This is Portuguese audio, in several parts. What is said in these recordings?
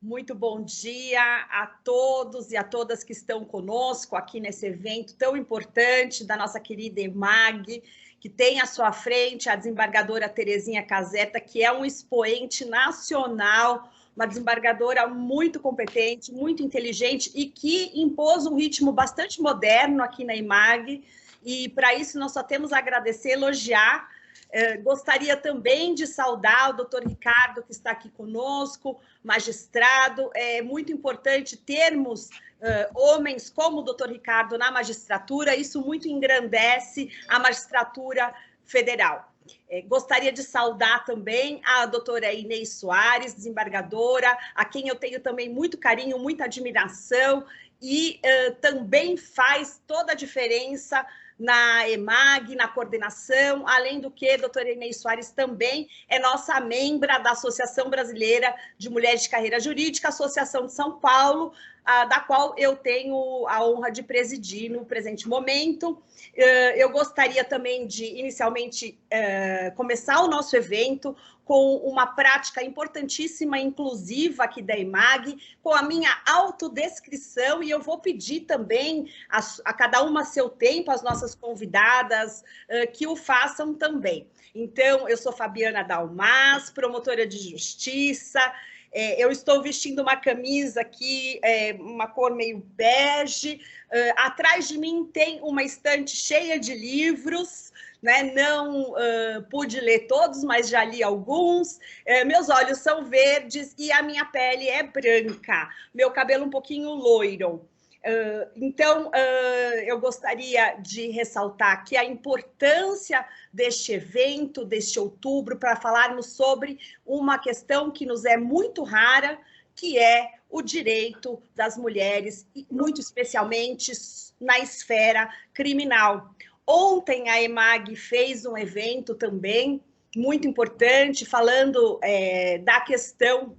Muito bom dia a todos e a todas que estão conosco aqui nesse evento tão importante da nossa querida EMAG, que tem à sua frente a desembargadora Terezinha Caseta, que é um expoente nacional, uma desembargadora muito competente, muito inteligente e que impôs um ritmo bastante moderno aqui na EMAG. E para isso nós só temos a agradecer, elogiar. Gostaria também de saudar o doutor Ricardo, que está aqui conosco, magistrado. É muito importante termos homens como o doutor Ricardo na magistratura, isso muito engrandece a magistratura federal. Gostaria de saudar também a doutora Inês Soares, desembargadora, a quem eu tenho também muito carinho, muita admiração, e também faz toda a diferença na EMAG, na coordenação, além do que a doutora Inês Soares também é nossa membra da Associação Brasileira de Mulheres de Carreira Jurídica, Associação de São Paulo, da qual eu tenho a honra de presidir no presente momento. Eu gostaria também de, inicialmente, começar o nosso evento com uma prática importantíssima, inclusiva aqui da EMAG, com a minha autodescrição, e eu vou pedir também a cada uma seu tempo, as nossas convidadas, que o façam também. Então, eu sou Fabiana Dalmas, promotora de justiça. Eu estou vestindo uma camisa aqui, uma cor meio bege. Atrás de mim tem uma estante cheia de livros, né? Não pude ler todos, mas já li alguns. Meus olhos são verdes e a minha pele é branca. Meu cabelo um pouquinho loiro. Então, eu gostaria de ressaltar aqui a importância deste evento, deste outubro, para falarmos sobre uma questão que nos é muito rara, que é o direito das mulheres, e muito especialmente na esfera criminal. Ontem a EMAG fez um evento também muito importante, falando da questão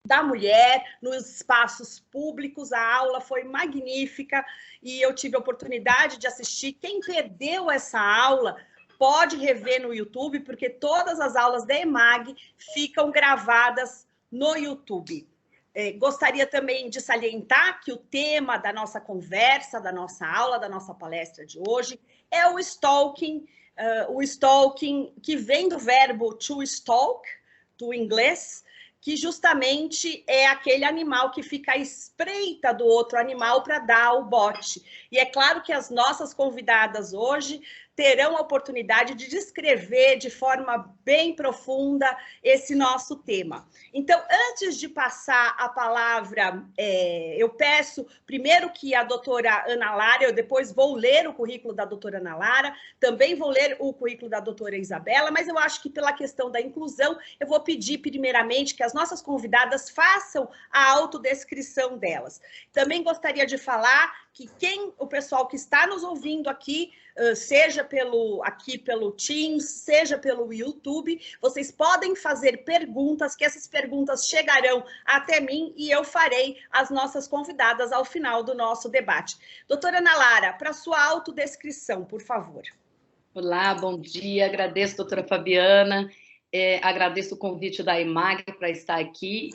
da mulher nos espaços públicos. A aula foi magnífica e eu tive a oportunidade de assistir. Quem perdeu essa aula pode rever no YouTube, porque todas as aulas da EMAG ficam gravadas no YouTube. Gostaria também de salientar que o tema da nossa conversa, da nossa aula, da nossa palestra de hoje é o stalking que vem do verbo to stalk, do inglês, que justamente é aquele animal que fica à espreita do outro animal para dar o bote. E é claro que as nossas convidadas hoje terão a oportunidade de descrever de forma bem profunda esse nosso tema. Então, antes de passar a palavra, eu peço primeiro que a doutora Ana Lara, eu depois vou ler o currículo da doutora Ana Lara, também vou ler o currículo da doutora Isabela, mas eu acho que pela questão da inclusão, eu vou pedir primeiramente que as nossas convidadas façam a autodescrição delas. Também gostaria de falar que o pessoal que está nos ouvindo aqui, seja pelo Teams, seja pelo YouTube, vocês podem fazer perguntas, que essas perguntas chegarão até mim e eu farei as nossas convidadas ao final do nosso debate. Doutora Ana Lara, para sua autodescrição, por favor. Olá, bom dia, agradeço, doutora Fabiana, agradeço o convite da EMAG para estar aqui.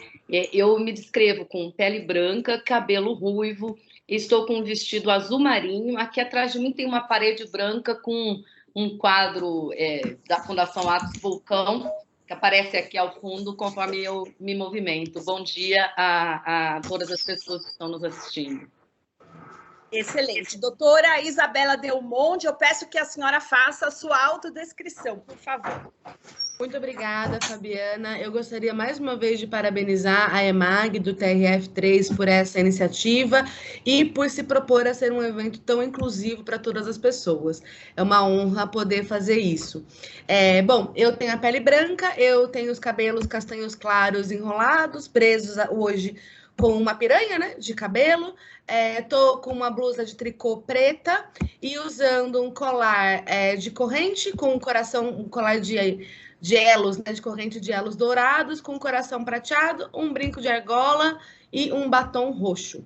Eu me descrevo com pele branca, cabelo ruivo, estou com um vestido azul marinho. Aqui atrás de mim tem uma parede branca com um quadro da Fundação Atos Vulcão, que aparece aqui ao fundo conforme eu me movimento. Bom dia a todas as pessoas que estão nos assistindo. Excelente. Doutora Isabela Delmonte, eu peço que a senhora faça a sua autodescrição, por favor. Muito obrigada, Fabiana. Eu gostaria mais uma vez de parabenizar a EMAG do TRF3 por essa iniciativa e por se propor a ser um evento tão inclusivo para todas as pessoas. É uma honra poder fazer isso. Bom, eu tenho a pele branca, eu tenho os cabelos castanhos claros enrolados, presos hoje com uma piranha, né, de cabelo. Tô com uma blusa de tricô preta e usando um colar de corrente com um colar de elos, né, de corrente de elos dourados, com um coração prateado, um brinco de argola e um batom roxo.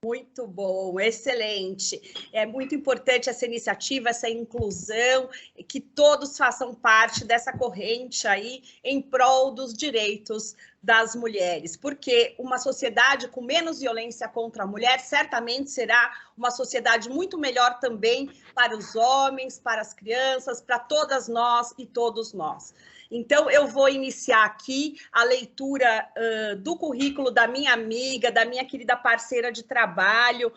Muito bom, excelente. É muito importante essa iniciativa, essa inclusão, que todos façam parte dessa corrente aí em prol dos direitos das mulheres, porque uma sociedade com menos violência contra a mulher certamente será uma sociedade muito melhor também para os homens, para as crianças, para todas nós e todos nós. Então, eu vou iniciar aqui a leitura do currículo da minha amiga, da minha querida parceira de trabalho,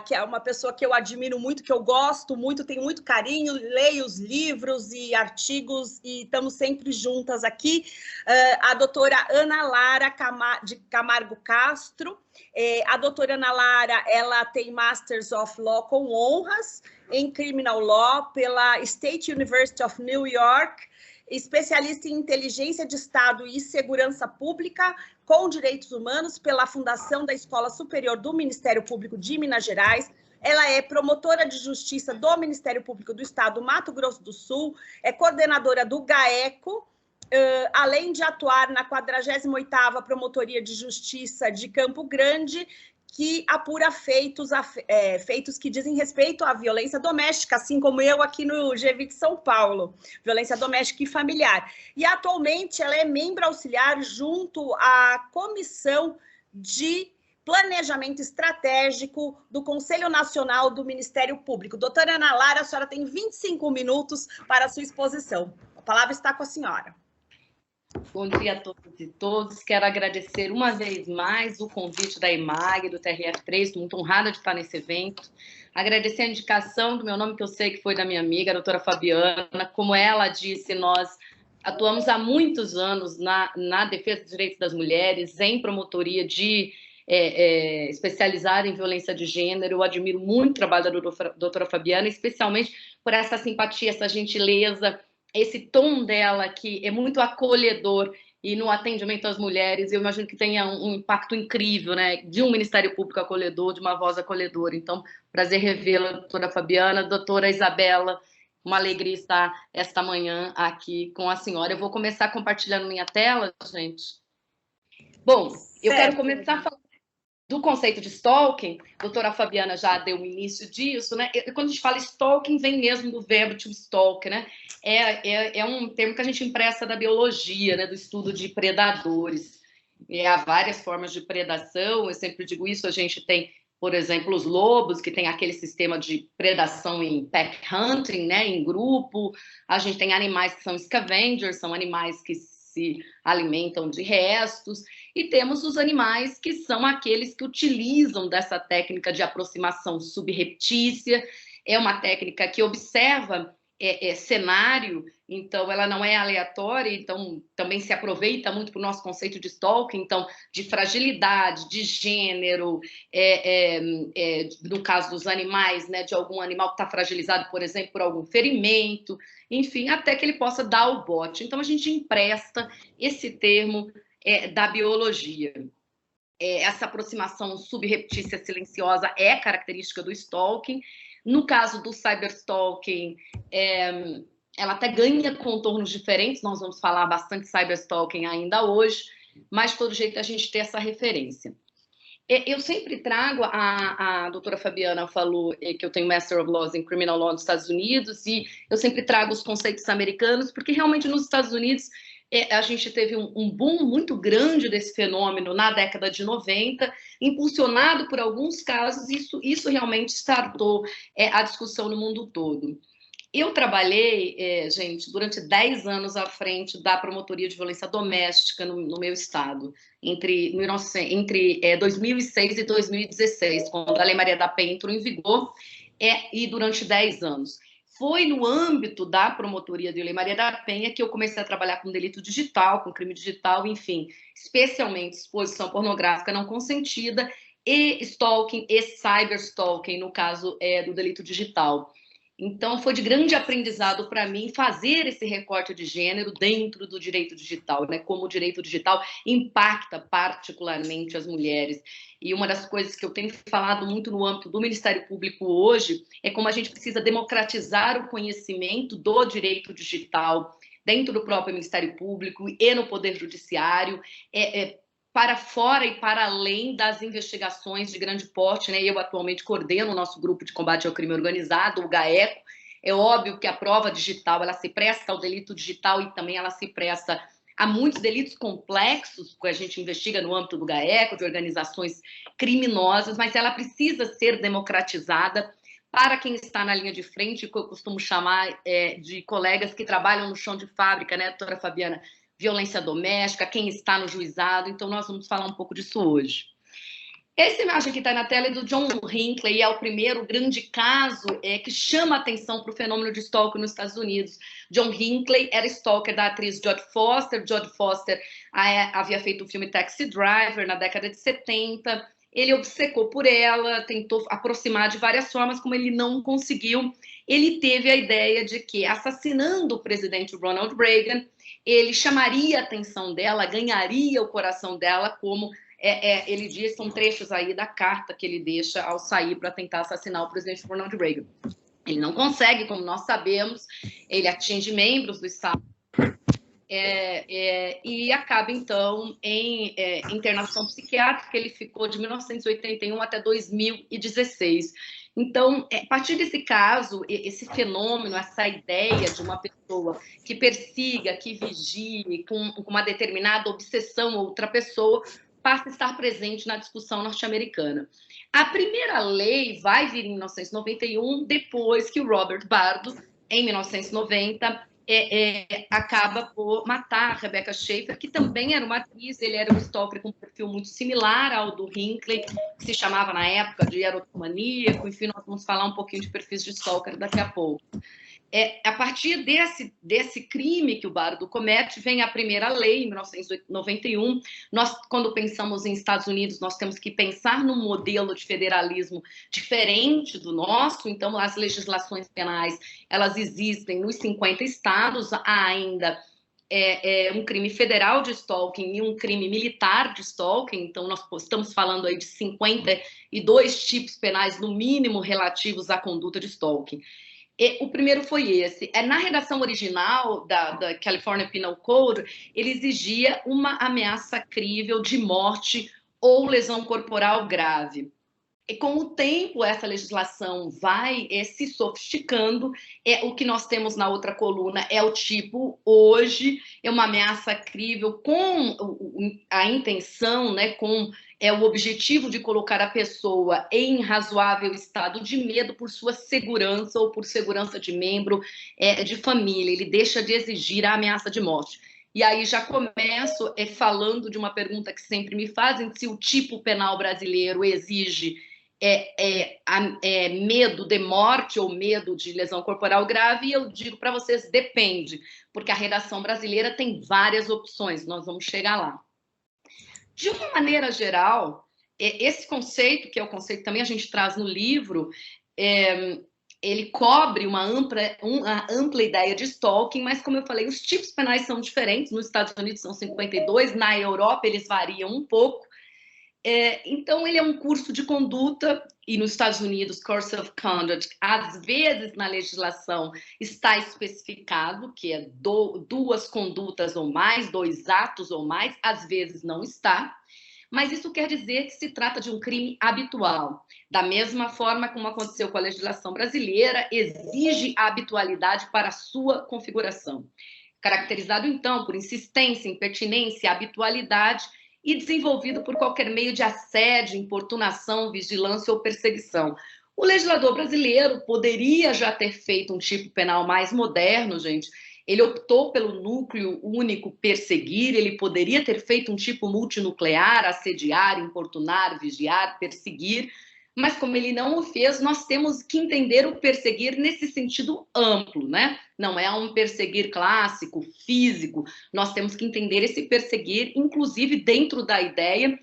que é uma pessoa que eu admiro muito, que eu gosto muito, tenho muito carinho, leio os livros e artigos e estamos sempre juntas aqui, a doutora Ana Lara de Camargo Castro. A doutora Ana Lara, ela tem Masters of Law com honras em Criminal Law pela State University of New York, especialista em inteligência de Estado e segurança pública com direitos humanos pela Fundação da Escola Superior do Ministério Público de Minas Gerais. Ela é promotora de justiça do Ministério Público do Estado do Mato Grosso do Sul, é coordenadora do GAECO, além de atuar na 48ª Promotoria de Justiça de Campo Grande, que apura feitos que dizem respeito à violência doméstica, assim como eu aqui no GV de São Paulo, violência doméstica e familiar. E atualmente ela é membro auxiliar junto à Comissão de Planejamento Estratégico do Conselho Nacional do Ministério Público. Doutora Ana Lara, a senhora tem 25 minutos para a sua exposição. A palavra está com a senhora. Bom dia a todos e todas. Quero agradecer uma vez mais o convite da EMAG, do TRF3, estou muito honrada de estar nesse evento. Agradecer a indicação do meu nome, que eu sei que foi da minha amiga, a doutora Fabiana. Como ela disse, nós atuamos há muitos anos na defesa dos direitos das mulheres, em promotoria de especializada em violência de gênero. Eu admiro muito o trabalho da doutora Fabiana, especialmente por essa simpatia, essa gentileza, esse tom dela que é muito acolhedor e no atendimento às mulheres, eu imagino que tenha um impacto incrível, né, de um Ministério Público acolhedor, de uma voz acolhedora. Então, prazer revê-la, doutora Fabiana. Doutora Isabela, uma alegria estar esta manhã aqui com a senhora. Eu vou começar compartilhando minha tela, gente. Bom, eu quero começar falando do conceito de stalking. A doutora Fabiana já deu o início disso, né? Quando a gente fala stalking, vem mesmo do verbo to stalk, né? É um termo que a gente empresta da biologia, né? Do estudo de predadores. E há várias formas de predação, eu sempre digo isso. A gente tem, por exemplo, os lobos, que tem aquele sistema de predação em pack hunting, né? Em grupo. A gente tem animais que são scavengers, são animais que se alimentam de restos, e temos os animais que são aqueles que utilizam dessa técnica de aproximação subreptícia. É uma técnica que observa cenário, então ela não é aleatória, então também se aproveita muito para o nosso conceito de stalking, então de fragilidade, de gênero, no caso dos animais, né, de algum animal que está fragilizado, por exemplo, por algum ferimento, enfim, até que ele possa dar o bote. Então a gente empresta esse termo da biologia. Essa aproximação subreptícia silenciosa é característica do stalking. No caso do cyberstalking, ela até ganha contornos diferentes, nós vamos falar bastante cyberstalking ainda hoje, mas de todo jeito a gente tem essa referência. Eu sempre trago, a doutora Fabiana falou que eu tenho Master of Laws em Criminal Law nos Estados Unidos, e eu sempre trago os conceitos americanos, porque realmente nos Estados Unidos a gente teve um boom muito grande desse fenômeno na década de 90, impulsionado por alguns casos, isso realmente startou a discussão no mundo todo. Eu trabalhei, gente, durante 10 anos à frente da Promotoria de Violência Doméstica no meu estado, entre 2006 e 2016, quando a Lei Maria da Penha entrou em vigor, e durante 10 anos. Foi no âmbito da promotoria de Lei Maria da Penha que eu comecei a trabalhar com delito digital, com crime digital, enfim, especialmente exposição pornográfica não consentida e stalking e cyberstalking, no caso do delito digital. Então, foi de grande aprendizado para mim fazer esse recorte de gênero dentro do direito digital, né? Como o direito digital impacta particularmente as mulheres. E uma das coisas que eu tenho falado muito no âmbito do Ministério Público hoje é como a gente precisa democratizar o conhecimento do direito digital dentro do próprio Ministério Público e no Poder Judiciário, para fora e para além das investigações de grande porte, né? Eu atualmente coordeno o nosso grupo de combate ao crime organizado, o GAECO. É óbvio que a prova digital, ela se presta ao delito digital e também ela se presta há muitos delitos complexos que a gente investiga no âmbito do GAECO, de organizações criminosas, mas ela precisa ser democratizada para quem está na linha de frente, que eu costumo chamar de colegas que trabalham no chão de fábrica, né, doutora Fabiana? Violência doméstica, quem está no juizado. Então, nós vamos falar um pouco disso hoje. Essa imagem que está na tela é do John Hinckley, é o primeiro grande caso que chama a atenção para o fenômeno de stalking nos Estados Unidos. John Hinckley era stalker da atriz Jodie Foster. Jodie Foster havia feito o filme Taxi Driver na década de 70. Ele obcecou por ela, tentou aproximar de várias formas, como ele não conseguiu. Ele teve a ideia de que, assassinando o presidente Ronald Reagan, ele chamaria a atenção dela, ganharia o coração dela, como ele diz, são trechos aí da carta que ele deixa ao sair para tentar assassinar o presidente Ronald Reagan. Ele não consegue, como nós sabemos, ele atinge membros do Estado e acaba, então, em internação psiquiátrica. Ele ficou de 1981 até 2016. Então, a partir desse caso, esse fenômeno, essa ideia de uma pessoa que persiga, que vigie com uma determinada obsessão a outra pessoa, passa a estar presente na discussão norte-americana. A primeira lei vai vir em 1991, depois que o Robert Bardo, em 1990, acaba por matar a Rebecca Schaeffer, que também era uma atriz. Ele era um stalker com um perfil muito similar ao do Hinckley, que se chamava na época de erotomaníaco. Enfim, nós vamos falar um pouquinho de perfis de stalker daqui a pouco. A partir desse crime que o Bardo comete, vem a primeira lei, em 1991. Nós, quando pensamos em Estados Unidos, nós temos que pensar num modelo de federalismo diferente do nosso. Então, as legislações penais, elas existem nos 50 estados. Há ainda um crime federal de stalking e um crime militar de stalking. Então, nós estamos falando aí de 52 tipos penais, no mínimo, relativos à conduta de stalking. O primeiro foi esse. Na redação original da California Penal Code, ele exigia uma ameaça crível de morte ou lesão corporal grave. E com o tempo, essa legislação vai se sofisticando. O que nós temos na outra coluna é o tipo, hoje, é uma ameaça crível com a intenção, né, com o objetivo de colocar a pessoa em razoável estado de medo por sua segurança ou por segurança de membro de família. Ele deixa de exigir a ameaça de morte. E aí já começo falando de uma pergunta que sempre me fazem, se o tipo penal brasileiro exige medo de morte ou medo de lesão corporal grave. E eu digo para vocês, depende, porque a redação brasileira tem várias opções, nós vamos chegar lá. De uma maneira geral, esse conceito, que é o conceito que também a gente traz no livro, ele cobre uma ampla ideia de stalking, mas, como eu falei, os tipos penais são diferentes. Nos Estados Unidos são 52, na Europa eles variam um pouco. Então, ele é um curso de conduta, e nos Estados Unidos, Course of Conduct, às vezes na legislação está especificado que é duas condutas ou mais, 2 atos ou mais, às vezes não está, mas isso quer dizer que se trata de um crime habitual. Da mesma forma como aconteceu com a legislação brasileira, exige a habitualidade para a sua configuração. Caracterizado, então, por insistência, impertinência, habitualidade, e desenvolvido por qualquer meio de assédio, importunação, vigilância ou perseguição. O legislador brasileiro poderia já ter feito um tipo penal mais moderno, gente. Ele optou pelo núcleo único perseguir, ele poderia ter feito um tipo multinuclear, assediar, importunar, vigiar, perseguir, mas como ele não o fez, nós temos que entender o perseguir nesse sentido amplo, né? Não é um perseguir clássico, físico, nós temos que entender esse perseguir, inclusive dentro da ideia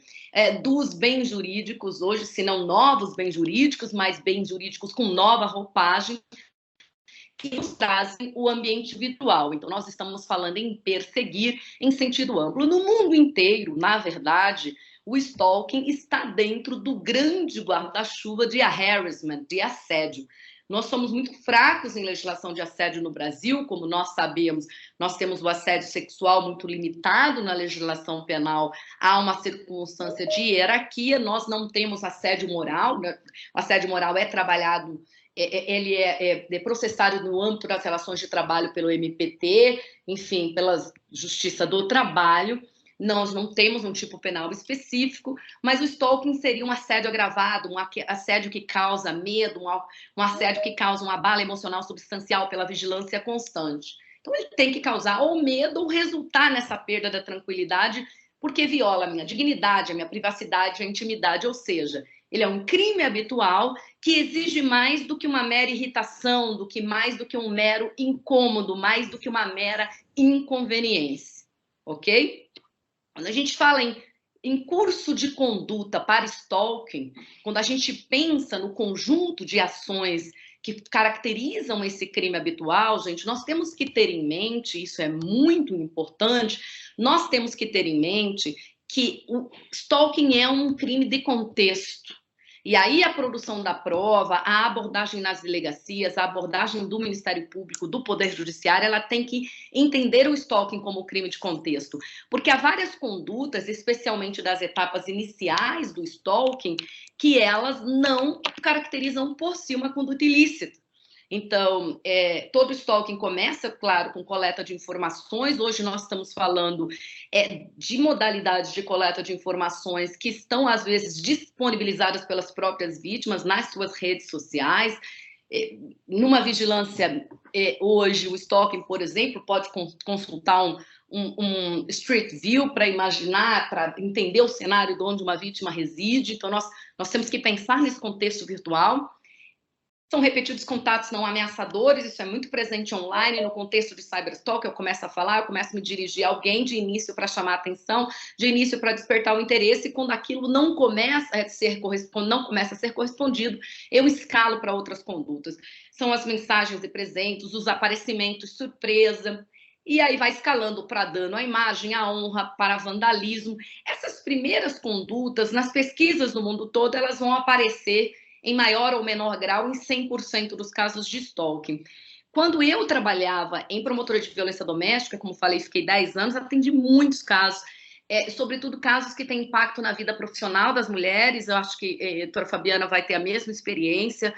dos bens jurídicos, hoje, se não novos bens jurídicos, mas bens jurídicos com nova roupagem, que nos trazem o ambiente virtual. Então, nós estamos falando em perseguir em sentido amplo. No mundo inteiro, na verdade, o stalking está dentro do grande guarda-chuva de harassment, de assédio. Nós somos muito fracos em legislação de assédio no Brasil, como nós sabemos, nós temos o assédio sexual muito limitado na legislação penal, há uma circunstância de hierarquia, nós não temos assédio moral, né? O assédio moral é trabalhado ele é processado no âmbito das relações de trabalho pelo MPT, enfim, pela Justiça do Trabalho. Nós não temos um tipo penal específico, mas o stalking seria um assédio agravado, um assédio que causa medo, um assédio que causa uma abalo emocional substancial pela vigilância constante. Então, ele tem que causar ou medo ou resultar nessa perda da tranquilidade, porque viola a minha dignidade, a minha privacidade, a intimidade, ou seja, ele é um crime habitual que exige mais do que uma mera irritação, mais do que um mero incômodo, mais do que uma mera inconveniência, ok? Quando a gente fala em curso de conduta para stalking, quando a gente pensa no conjunto de ações que caracterizam esse crime habitual, gente, nós temos que ter em mente, isso é muito importante, nós temos que ter em mente que o stalking é um crime de contexto. E aí a produção da prova, a abordagem nas delegacias, a abordagem do Ministério Público, do Poder Judiciário, ela tem que entender o stalking como crime de contexto. Porque há várias condutas, especialmente das etapas iniciais do stalking, que elas não caracterizam por si uma conduta ilícita. Então, todo stalking começa, claro, com coleta de informações. Hoje nós estamos falando de modalidades de coleta de informações que estão, às vezes, disponibilizadas pelas próprias vítimas nas suas redes sociais. Numa vigilância, hoje, o stalking, por exemplo, pode consultar um Street View para imaginar, para entender o cenário de onde uma vítima reside. Então, nós temos que pensar nesse contexto virtual. São repetidos contatos não ameaçadores, isso é muito presente online, no contexto de cyberstalk, eu começo a falar, eu começo a me dirigir a alguém de início para chamar a atenção, de início para despertar o interesse, e quando aquilo não começa a ser correspondido, eu escalo para outras condutas. São as mensagens de presentes, os aparecimentos surpresa, e aí vai escalando para dano à imagem, à honra, para vandalismo. Essas primeiras condutas, nas pesquisas no mundo todo, elas vão aparecer em maior ou menor grau, em 100% dos casos de stalking. Quando eu trabalhava em promotora de violência doméstica, como falei, fiquei 10 anos, atendi muitos casos, sobretudo casos que têm impacto na vida profissional das mulheres. Eu acho que a doutora Fabiana vai ter a mesma experiência.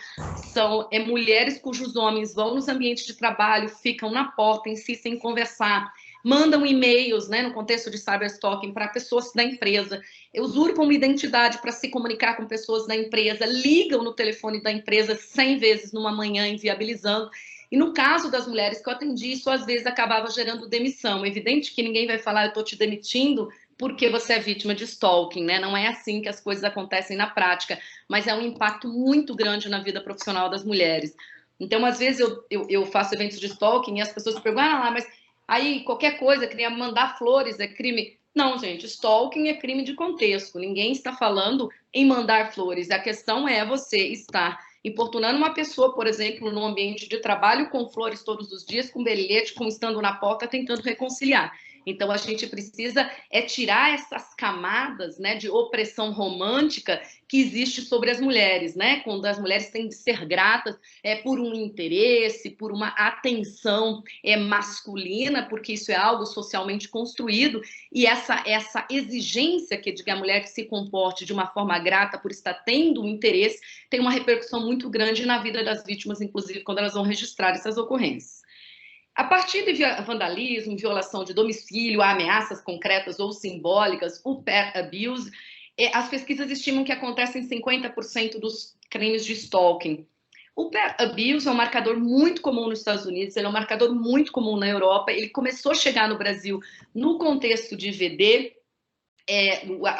São mulheres cujos homens vão nos ambientes de trabalho, ficam na porta, insistem em conversar, mandam e-mails, no contexto de cyberstalking, para pessoas da empresa, usurpam uma identidade para se comunicar com pessoas da empresa, ligam no telefone da empresa 100 vezes numa manhã, inviabilizando. E no caso das mulheres que eu atendi, isso às vezes acabava gerando demissão. É evidente que ninguém vai falar, eu estou te demitindo porque você é vítima de stalking, Não é assim que as coisas acontecem na prática, mas é um impacto muito grande na vida profissional das mulheres. Então, às vezes, eu faço eventos de stalking e as pessoas perguntam, mas aí qualquer coisa, queria mandar flores, é crime. Não, gente, stalking é crime de contexto. Ninguém está falando em mandar flores. A questão é você estar importunando uma pessoa, por exemplo, no ambiente de trabalho, com flores todos os dias, com bilhete, com estando na porta, tentando reconciliar. Então, a gente precisa tirar essas camadas, de opressão romântica que existe sobre as mulheres, Quando as mulheres têm de ser gratas por um interesse, por uma atenção masculina, porque isso é algo socialmente construído, e essa exigência que diga a mulher que se comporte de uma forma grata por estar tendo um interesse, tem uma repercussão muito grande na vida das vítimas, inclusive quando elas vão registrar essas ocorrências. A partir de vandalismo, violação de domicílio, ameaças concretas ou simbólicas, o pet abuse, as pesquisas estimam que acontecem em 50% dos crimes de stalking. O pet abuse é um marcador muito comum nos Estados Unidos, ele é um marcador muito comum na Europa, ele começou a chegar no Brasil no contexto de VD,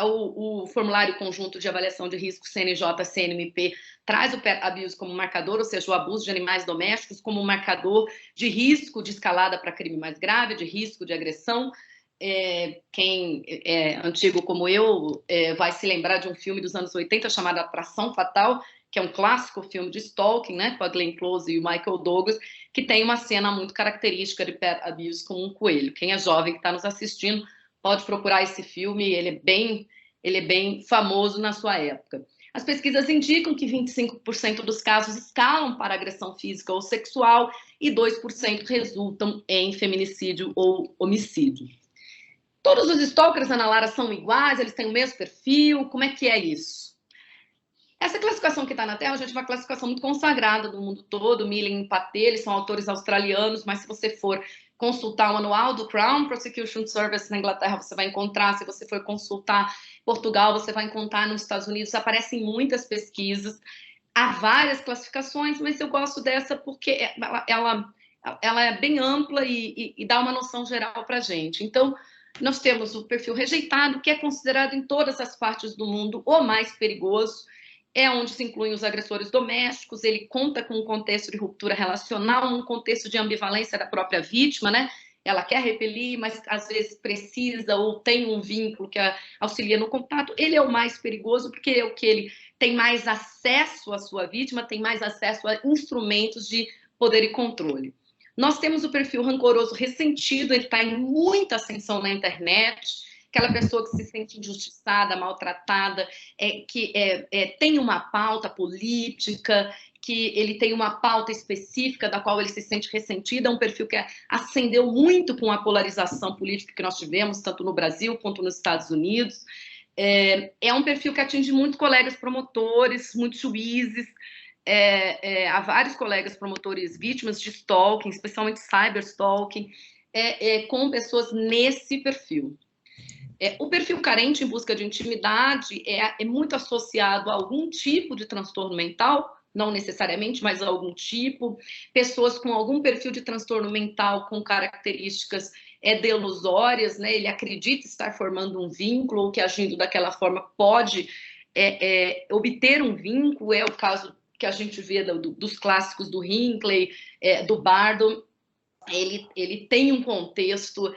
o formulário conjunto de avaliação de risco CNJ-CNMP traz o pet abuse como marcador, ou seja, o abuso de animais domésticos como marcador de risco de escalada para crime mais grave, de risco de agressão. Quem é antigo como eu vai se lembrar de um filme dos anos 80 chamado Atração Fatal, que é um clássico filme de stalking, com a Glenn Close e o Michael Douglas, que tem uma cena muito característica de pet abuse com um coelho. Quem é jovem que está nos assistindo pode procurar esse filme, ele é bem famoso na sua época. As pesquisas indicam que 25% dos casos escalam para agressão física ou sexual e 2% resultam em feminicídio ou homicídio. Todos os stalkers, Ana Lara, são iguais? Eles têm o mesmo perfil? Como é que é isso? Essa classificação que está na Terra, gente, é uma classificação muito consagrada do mundo todo. Millen e Paté, eles são autores australianos, mas se você for consultar o manual do Crown Prosecution Service na Inglaterra, você vai encontrar. Se você for consultar Portugal, você vai encontrar nos Estados Unidos. Aparecem muitas pesquisas. Há várias classificações, mas eu gosto dessa porque ela é bem ampla e dá uma noção geral para a gente. Então, nós temos o perfil rejeitado, que é considerado em todas as partes do mundo o mais perigoso. É onde se incluem os agressores domésticos, ele conta com um contexto de ruptura relacional, um contexto de ambivalência da própria vítima, né? Ela quer repelir, mas às vezes precisa ou tem um vínculo que auxilia no contato. Ele é o mais perigoso porque é o que ele tem mais acesso à sua vítima, tem mais acesso a instrumentos de poder e controle. Nós temos o perfil rancoroso ressentido, ele está em muita ascensão na internet, aquela pessoa que se sente injustiçada, maltratada, que tem uma pauta política, que ele tem uma pauta específica da qual ele se sente ressentido, é um perfil que ascendeu muito com a polarização política que nós tivemos, tanto no Brasil quanto nos Estados Unidos. É um perfil que atinge muitos colegas promotores, muitos juízes, há vários colegas promotores vítimas de stalking, especialmente cyberstalking, com pessoas nesse perfil. O perfil carente em busca de intimidade é muito associado a algum tipo de transtorno mental, não necessariamente, mas a algum tipo. Pessoas com algum perfil de transtorno mental com características delusórias, né? Ele acredita estar formando um vínculo, ou que agindo daquela forma pode obter um vínculo. É o caso que a gente vê dos clássicos do Hinckley, do Bardo. Ele tem um contexto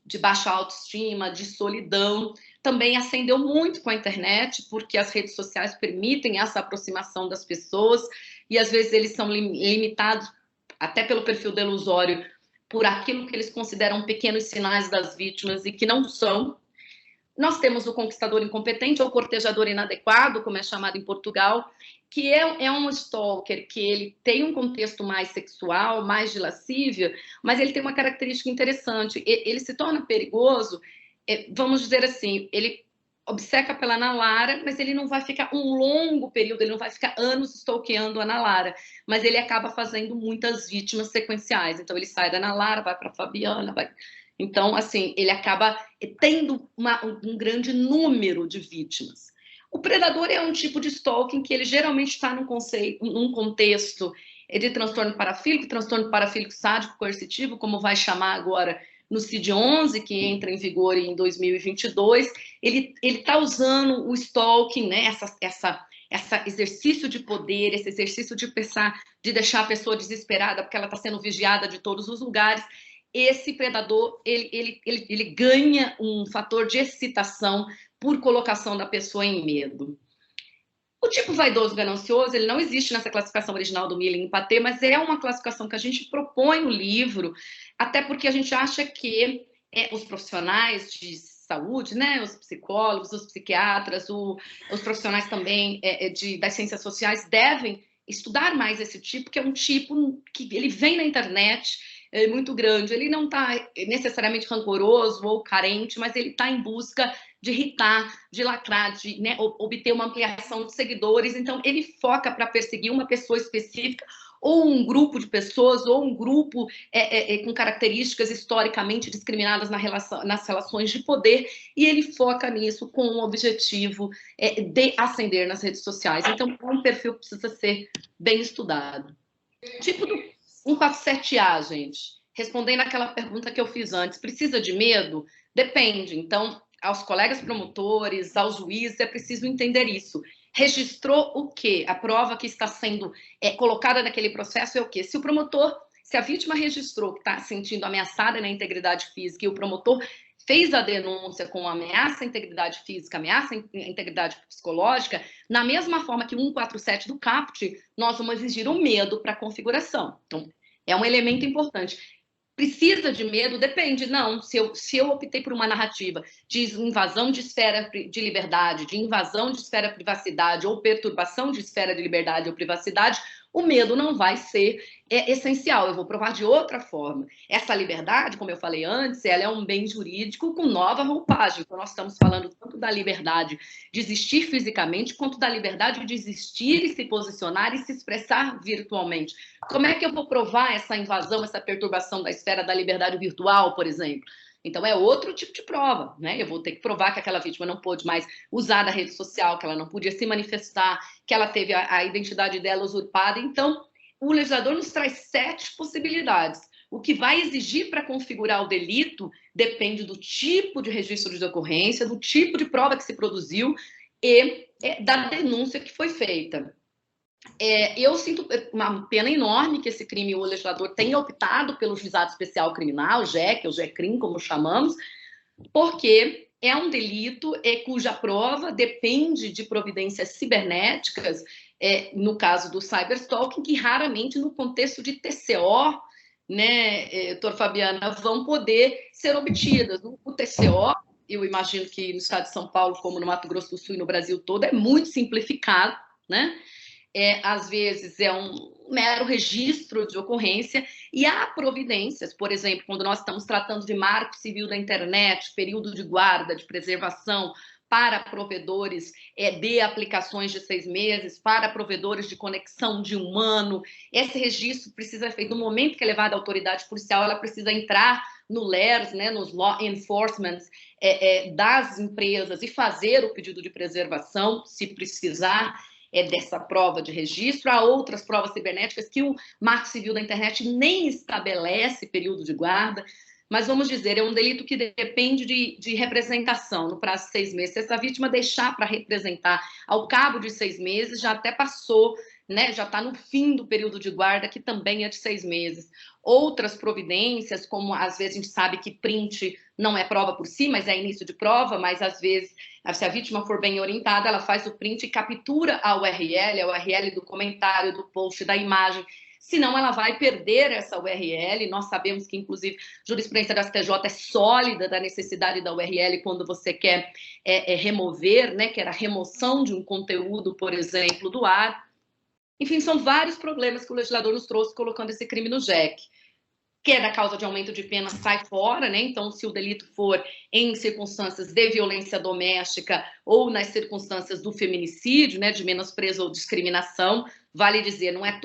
de baixa autoestima, de solidão, também ascendeu muito com a internet, porque as redes sociais permitem essa aproximação das pessoas, e às vezes eles são limitados, até pelo perfil delusório, por aquilo que eles consideram pequenos sinais das vítimas e que não são. Nós temos o conquistador incompetente, ou cortejador inadequado, como é chamado em Portugal, que é um stalker que ele tem um contexto mais sexual, mais de lascívia, mas ele tem uma característica interessante. Ele se torna perigoso, vamos dizer assim, ele obceca pela Ana Lara, mas ele não vai ficar um longo período, ele não vai ficar anos stalkeando a Ana Lara, mas ele acaba fazendo muitas vítimas sequenciais. Então ele sai da Ana Lara, vai para a Fabiana, vai... Então, assim, ele acaba tendo um grande número de vítimas. O predador é um tipo de stalking que ele geralmente está num contexto de transtorno parafílico sádico coercitivo, como vai chamar agora no CID-11, que entra em vigor em 2022. Ele está usando o stalking, né, esse exercício de poder, esse exercício de pensar, de deixar a pessoa desesperada porque ela está sendo vigiada de todos os lugares. Esse predador, ele ganha um fator de excitação por colocação da pessoa em medo. O tipo vaidoso ganancioso, ele não existe nessa classificação original do Millen e Paté, mas é uma classificação que a gente propõe no livro, até porque a gente acha que os profissionais de saúde, né, os psicólogos, os psiquiatras, os profissionais também das ciências sociais devem estudar mais esse tipo, que é um tipo que ele vem na internet, muito grande. Ele não está necessariamente rancoroso ou carente, mas ele está em busca de irritar, de lacrar, de obter uma ampliação de seguidores. Então, ele foca para perseguir uma pessoa específica, ou um grupo de pessoas, ou um grupo com características historicamente discriminadas nas relações de poder, e ele foca nisso com o objetivo de ascender nas redes sociais. Então, é um perfil que precisa ser bem estudado. Tipo do 147A, gente, respondendo aquela pergunta que eu fiz antes, precisa de medo? Depende. Então, aos colegas promotores, aos juízes, é preciso entender isso. Registrou o quê? A prova que está sendo colocada naquele processo é o quê? Se a vítima registrou que está se sentindo ameaçada na integridade física e o promotor fez a denúncia com ameaça à integridade física, ameaça à integridade psicológica, na mesma forma que o 147 do CAPT, nós vamos exigir o medo para a configuração. Então, é um elemento importante. Precisa de medo? Depende. Não, se eu optei por uma narrativa de invasão de esfera de liberdade, de invasão de esfera de privacidade ou perturbação de esfera de liberdade ou privacidade, o medo não vai ser essencial, eu vou provar de outra forma. Essa liberdade, como eu falei antes, ela é um bem jurídico com nova roupagem. Então, nós estamos falando tanto da liberdade de existir fisicamente, quanto da liberdade de existir e se posicionar e se expressar virtualmente. Como é que eu vou provar essa invasão, essa perturbação da esfera da liberdade virtual, por exemplo? Então, é outro tipo de prova, né? Eu vou ter que provar que aquela vítima não pôde mais usar a rede social, que ela não podia se manifestar, que ela teve a identidade dela usurpada. Então, o legislador nos traz 7 possibilidades. O que vai exigir para configurar o delito depende do tipo de registro de ocorrência, do tipo de prova que se produziu e da denúncia que foi feita. Eu sinto uma pena enorme que esse crime, o legislador tenha optado pelo Juizado Especial Criminal, o JEC, o JECRIM, como chamamos, porque é um delito cuja prova depende de providências cibernéticas, no caso do cyberstalking, que raramente no contexto de TCO, né, doutor Fabiana, vão poder ser obtidas. O TCO, eu imagino que no estado de São Paulo, como no Mato Grosso do Sul e no Brasil todo, é muito simplificado, né? Às vezes é um mero registro de ocorrência e há providências, por exemplo, quando nós estamos tratando de marco civil da internet, período de guarda, de preservação para provedores de aplicações de 6 meses, para provedores de conexão de 1 ano, esse registro precisa ser feito no momento que é levado à autoridade policial, ela precisa entrar no LERS, né, nos Law Enforcement das empresas e fazer o pedido de preservação, se precisar, dessa prova de registro. Há outras provas cibernéticas que o Marco Civil da Internet nem estabelece período de guarda, mas vamos dizer, é um delito que depende de representação no prazo de 6 meses. Se essa vítima deixar para representar ao cabo de 6 meses, já até passou, né, já está no fim do período de guarda, que também é de 6 meses. Outras providências, como às vezes a gente sabe que print não é prova por si, mas é início de prova, mas às vezes, se a vítima for bem orientada, ela faz o print e captura a URL do comentário, do post, da imagem. Senão ela vai perder essa URL. Nós sabemos que, inclusive, a jurisprudência da STJ é sólida da necessidade da URL quando você quer remover, né, que era a remoção de um conteúdo, por exemplo, do ar. Enfim, são vários problemas que o legislador nos trouxe colocando esse crime no JEC. Que é da causa de aumento de pena, sai fora, né? Então, se o delito for em circunstâncias de violência doméstica ou nas circunstâncias do feminicídio, né, de menosprezo ou discriminação, vale dizer, não é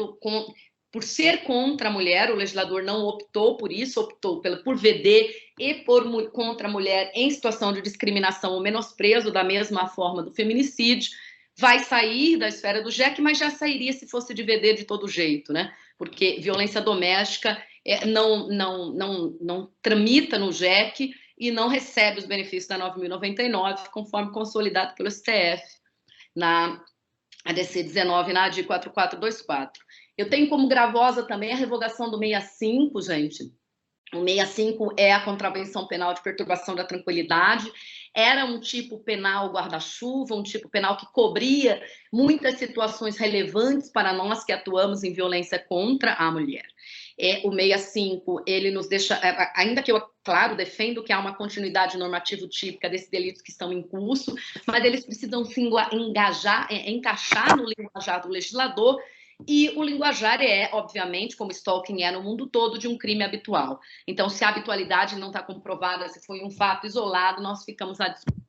por ser contra a mulher, o legislador não optou por isso, optou por VD e contra a mulher em situação de discriminação ou menosprezo, da mesma forma do feminicídio, vai sair da esfera do JEC, mas já sairia se fosse de VD de todo jeito, né? Porque violência doméstica não tramita no JEC e não recebe os benefícios da 9.099, conforme consolidado pelo STF, na ADC 19, na AD 4424. Eu tenho como gravosa também a revogação do 65, gente. O 65 é a contravenção penal de perturbação da tranquilidade. Era um tipo penal guarda-chuva, um tipo penal que cobria muitas situações relevantes para nós que atuamos em violência contra a mulher. O 65, ele nos deixa, ainda que eu, claro, defendo que há uma continuidade normativa típica desses delitos que estão em curso, mas eles precisam se encaixar no linguajar do legislador. E o linguajar obviamente, como stalking no mundo todo, de um crime habitual. Então, se a habitualidade não está comprovada, se foi um fato isolado, nós ficamos a discutir.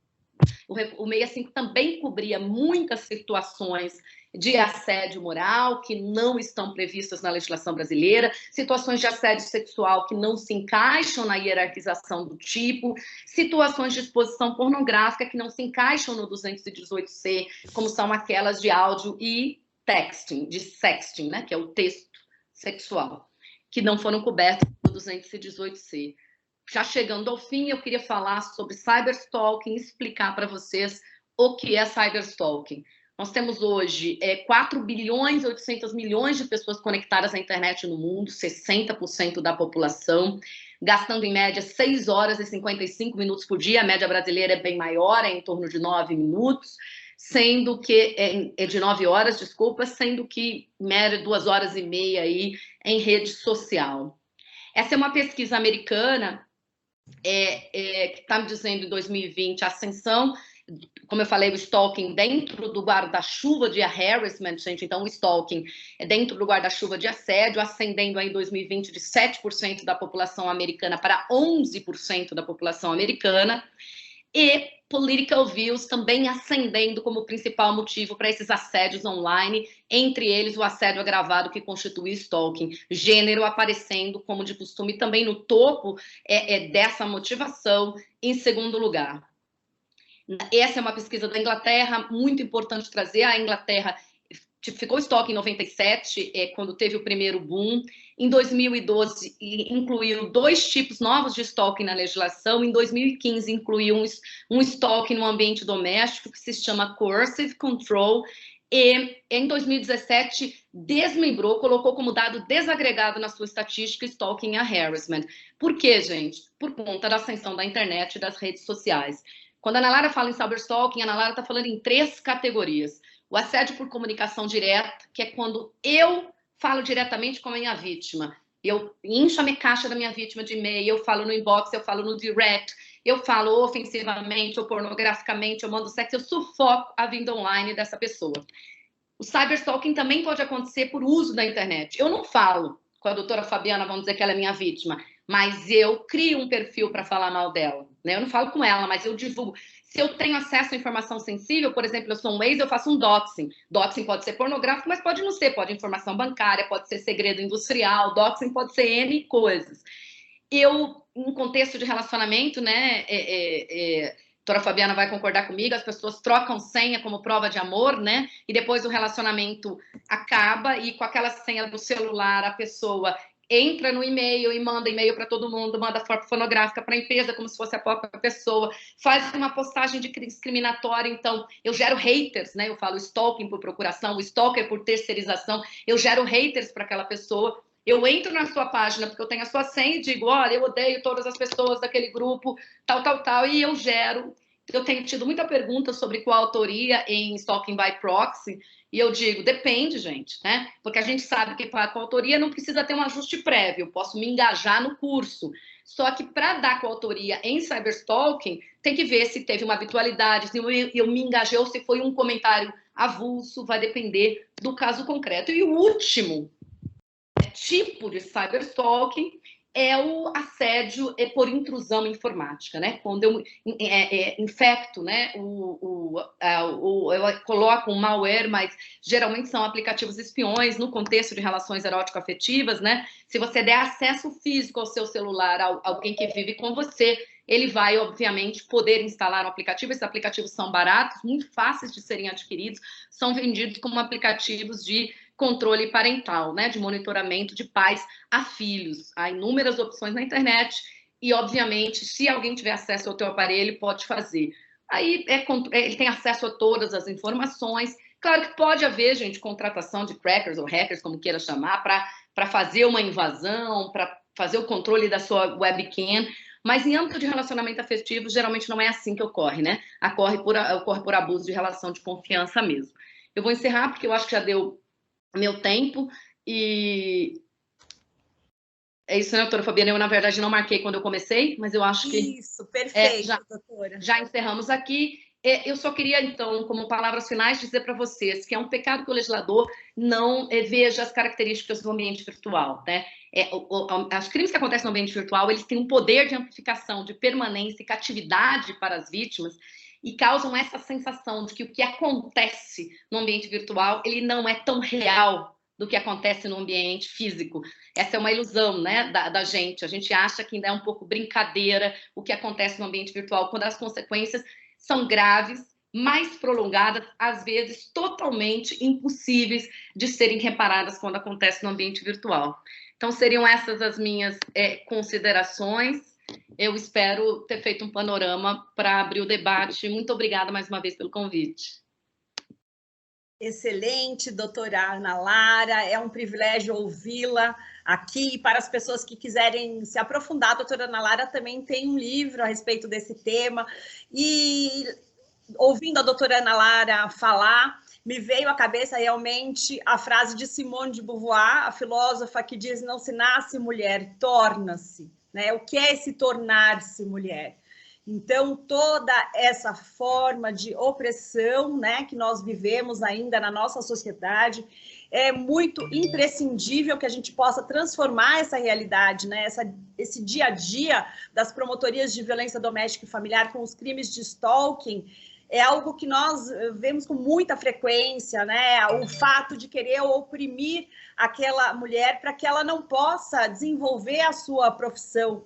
O 65 também cobria muitas situações de assédio moral que não estão previstas na legislação brasileira, situações de assédio sexual que não se encaixam na hierarquização do tipo, situações de exposição pornográfica que não se encaixam no 218C, como são aquelas de áudio e texting, de sexting, né, que é o texto sexual, que não foram cobertos no 218C. Já chegando ao fim, eu queria falar sobre cyberstalking, explicar para vocês o que é cyberstalking. Nós temos hoje 4 bilhões e 800 milhões de pessoas conectadas à internet no mundo, 60% da população, gastando em média 6 horas e 55 minutos por dia. A média brasileira é bem maior, é em torno de 9 minutos, sendo que de 9 horas, desculpa, sendo que média 2 horas e meia aí em rede social. Essa é uma pesquisa americana que está me dizendo em 2020 a ascensão como eu falei, o stalking dentro do guarda-chuva de harassment, gente, então o stalking é dentro do guarda-chuva de assédio, ascendendo aí em 2020 de 7% da população americana para 11% da população americana, e political views também ascendendo como principal motivo para esses assédios online, entre eles o assédio agravado que constitui stalking, gênero aparecendo como de costume também no topo dessa motivação, em segundo lugar. Essa é uma pesquisa da Inglaterra, muito importante trazer. A Inglaterra ficou stalking em 97, quando teve o primeiro boom. Em 2012, incluiu 2 tipos novos de stalking na legislação. Em 2015, incluiu um stalking no ambiente doméstico, que se chama coercive control. E em 2017, desmembrou, colocou como dado desagregado na sua estatística stalking e harassment. Por quê, gente? Por conta da ascensão da internet e das redes sociais. Quando a Ana Lara fala em cyberstalking, a Ana Lara está falando em 3 categorias. O assédio por comunicação direta, que é quando eu falo diretamente com a minha vítima. Eu encho a minha caixa da minha vítima de e-mail, eu falo no inbox, eu falo no direct, eu falo ofensivamente ou pornograficamente, eu mando sexo, eu sufoco a vida online dessa pessoa. O cyberstalking também pode acontecer por uso da internet. Eu não falo com a doutora Fabiana, vamos dizer que ela é minha vítima, mas eu crio um perfil para falar mal dela, né? Eu não falo com ela, mas eu divulgo. Se eu tenho acesso à informação sensível, por exemplo, eu sou um ex, eu faço um doxing. Doxing pode ser pornográfico, mas pode não ser. Pode informação bancária, pode ser segredo industrial, doxing pode ser N coisas. Eu, em contexto de relacionamento, né, a doutora Fabiana vai concordar comigo, as pessoas trocam senha como prova de amor, né? E depois o relacionamento acaba e com aquela senha do celular a pessoa entra no e-mail e manda e-mail para todo mundo, manda foto fonográfica para a empresa como se fosse a própria pessoa, faz uma postagem discriminatória, então eu gero haters, né? Eu falo stalking por procuração, o stalker por terceirização, eu gero haters para aquela pessoa. Eu entro na sua página porque eu tenho a sua senha e digo, olha, eu odeio todas as pessoas daquele grupo, tal, e eu gero. Eu tenho tido muita pergunta sobre coautoria em stalking by proxy, e eu digo, depende, gente, né? Porque a gente sabe que para a coautoria não precisa ter um ajuste prévio, eu posso me engajar no curso. Só que para dar coautoria em cyberstalking, tem que ver se teve uma habitualidade, se eu me engajei ou se foi um comentário avulso, vai depender do caso concreto. E o último tipo de cyberstalking é o assédio por intrusão informática, né? Quando eu infecto, né? Eu coloco um malware, mas geralmente são aplicativos espiões no contexto de relações erótico-afetivas, né? Se você der acesso físico ao seu celular a alguém que vive com você, ele vai, obviamente, poder instalar um aplicativo. Esses aplicativos são baratos, muito fáceis de serem adquiridos, são vendidos como aplicativos de controle parental, né, de monitoramento de pais a filhos. Há inúmeras opções na internet e, obviamente, se alguém tiver acesso ao teu aparelho, pode fazer. Aí ele tem acesso a todas as informações. Claro que pode haver, gente, contratação de crackers ou hackers, como queira chamar, para fazer uma invasão, para fazer o controle da sua webcam, mas em âmbito de relacionamento afetivo, geralmente não é assim que ocorre, né? Ocorre por abuso de relação de confiança mesmo. Eu vou encerrar, porque eu acho que já deu meu tempo, e é isso, né, doutora Fabiana? Eu, na verdade, não marquei quando eu comecei, mas eu acho que... Isso, perfeito, doutora. Já encerramos aqui. Eu só queria, então, como palavras finais, dizer para vocês que é um pecado que o legislador não veja as características do ambiente virtual, né? Os crimes que acontecem no ambiente virtual, eles têm um poder de amplificação, de permanência e catividade para as vítimas, e causam essa sensação de que o que acontece no ambiente virtual, ele não é tão real do que acontece no ambiente físico. Essa é uma ilusão, né, da gente. A gente acha que ainda é um pouco brincadeira o que acontece no ambiente virtual, quando as consequências são graves, mais prolongadas, às vezes totalmente impossíveis de serem reparadas quando acontece no ambiente virtual. Então, seriam essas as minhas considerações. Eu espero ter feito um panorama para abrir o debate. Muito obrigada mais uma vez pelo convite. Excelente, doutora Ana Lara, é um privilégio ouvi-la aqui. Para as pessoas que quiserem se aprofundar, a doutora Ana Lara também tem um livro a respeito desse tema, e ouvindo a doutora Ana Lara falar, me veio à cabeça realmente a frase de Simone de Beauvoir, a filósofa, que diz: não se nasce mulher, torna-se. Né? O que é esse tornar-se mulher? Então, toda essa forma de opressão, né, que nós vivemos ainda na nossa sociedade, é muito imprescindível que a gente possa transformar essa realidade, né, esse dia a dia das promotorias de violência doméstica e familiar com os crimes de stalking. É algo que nós vemos com muita frequência, né? O fato de querer oprimir aquela mulher para que ela não possa desenvolver a sua profissão.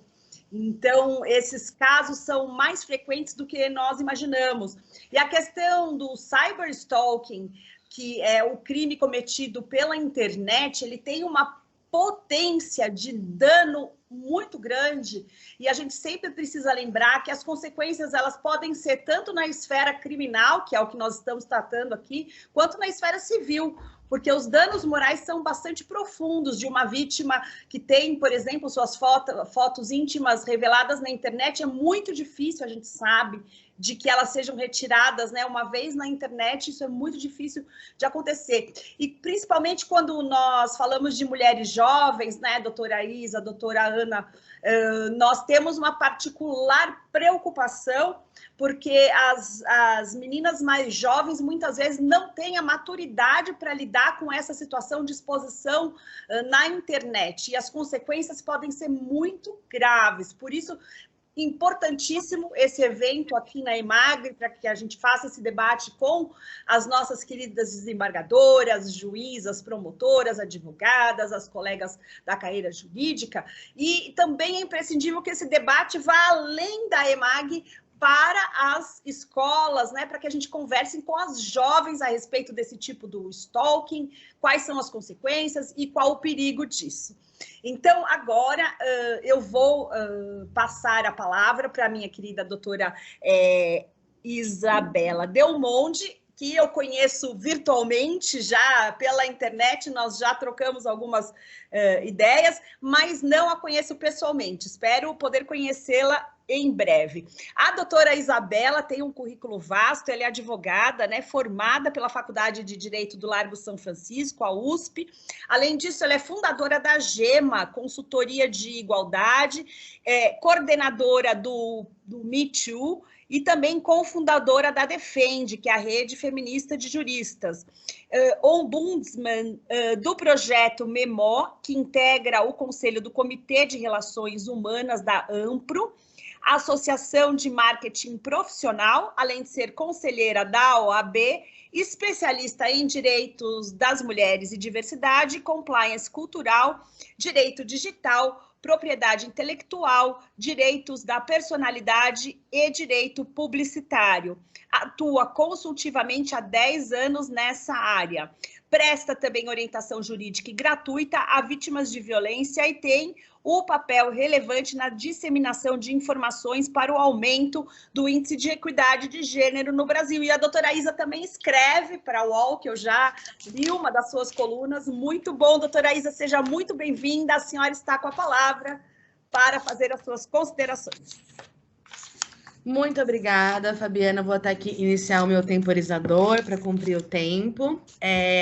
Então, esses casos são mais frequentes do que nós imaginamos. E a questão do cyberstalking, que é o crime cometido pela internet, ele tem uma potência de dano muito grande, e a gente sempre precisa lembrar que as consequências elas podem ser tanto na esfera criminal, que é o que nós estamos tratando aqui, quanto na esfera civil, porque os danos morais são bastante profundos de uma vítima que tem, por exemplo, suas fotos íntimas reveladas na internet. É muito difícil, a gente sabe, de que elas sejam retiradas, né? Uma vez na internet, isso é muito difícil de acontecer. E principalmente quando nós falamos de mulheres jovens, né, doutora Isa, doutora Ana, nós temos uma particular preocupação, porque as meninas mais jovens muitas vezes não têm a maturidade para lidar com essa situação de exposição na internet, e as consequências podem ser muito graves. Por isso, importantíssimo esse evento aqui na EMAG, para que a gente faça esse debate com as nossas queridas desembargadoras, juízas, promotoras, advogadas, as colegas da carreira jurídica, e também é imprescindível que esse debate vá além da EMAG para as escolas, né, para que a gente converse com as jovens a respeito desse tipo do stalking, quais são as consequências e qual o perigo disso. Então, agora eu vou passar a palavra para a minha querida doutora Isabela Del Monte, que eu conheço virtualmente já pela internet, nós já trocamos algumas ideias, mas não a conheço pessoalmente. Espero poder conhecê-la em breve. A doutora Isabela tem um currículo vasto, ela é advogada, né, formada pela Faculdade de Direito do Largo São Francisco, a USP. Além disso, ela é fundadora da GEMA, Consultoria de Igualdade, coordenadora do Me Too, e também cofundadora da Defende, que é a rede feminista de juristas. Ombudsman do projeto MEMO, que integra o Conselho do Comitê de Relações Humanas da AMPRO, a Associação de Marketing Profissional, além de ser conselheira da OAB, especialista em direitos das mulheres e diversidade, compliance cultural, direito digital, propriedade intelectual, direitos da personalidade e direito publicitário. Atua consultivamente há 10 anos nessa área. Presta também orientação jurídica e gratuita a vítimas de violência e tem o papel relevante na disseminação de informações para o aumento do índice de equidade de gênero no Brasil. E a doutora Isa também escreve para o UOL, que eu já li uma das suas colunas. Muito bom, doutora Isa, seja muito bem-vinda. A senhora está com a palavra para fazer as suas considerações. Muito obrigada, Fabiana. Vou até aqui iniciar o meu temporizador para cumprir o tempo.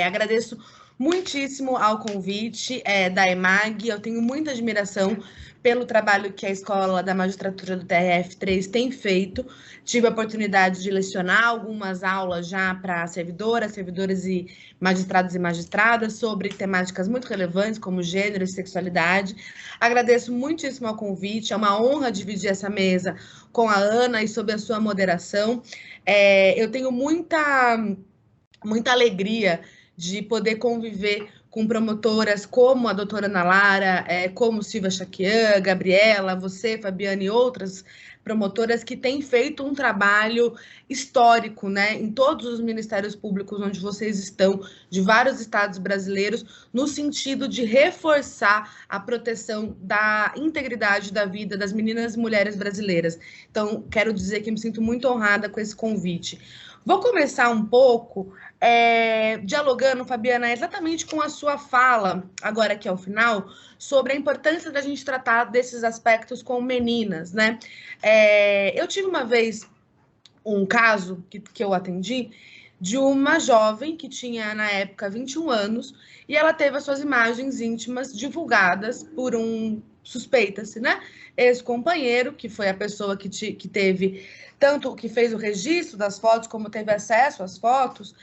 Agradeço muitíssimo ao convite da EMAG. Eu tenho muita admiração pelo trabalho que a Escola da Magistratura do TRF3 tem feito. Tive a oportunidade de lecionar algumas aulas já para servidores e magistradas sobre temáticas muito relevantes, como gênero e sexualidade. Agradeço muitíssimo ao convite, é uma honra dividir essa mesa com a Ana e sob a sua moderação. Eu tenho muita alegria de poder conviver com promotoras como a doutora Ana Lara, como Silvia Chaquian, Gabriela, você, Fabiana e outras promotoras que têm feito um trabalho histórico, né, em todos os ministérios públicos onde vocês estão, de vários estados brasileiros, no sentido de reforçar a proteção da integridade da vida das meninas e mulheres brasileiras. Então, quero dizer que me sinto muito honrada com esse convite. Vou começar um pouco dialogando, Fabiana, exatamente com a sua fala, agora aqui ao final, sobre a importância da gente tratar desses aspectos com meninas, né? Eu tive uma vez um caso que eu atendi de uma jovem que tinha, na época, 21 anos, e ela teve as suas imagens íntimas divulgadas por um suspeita-se, né? Esse companheiro, que foi a pessoa que teve, tanto que fez o registro das fotos, como teve acesso às fotos,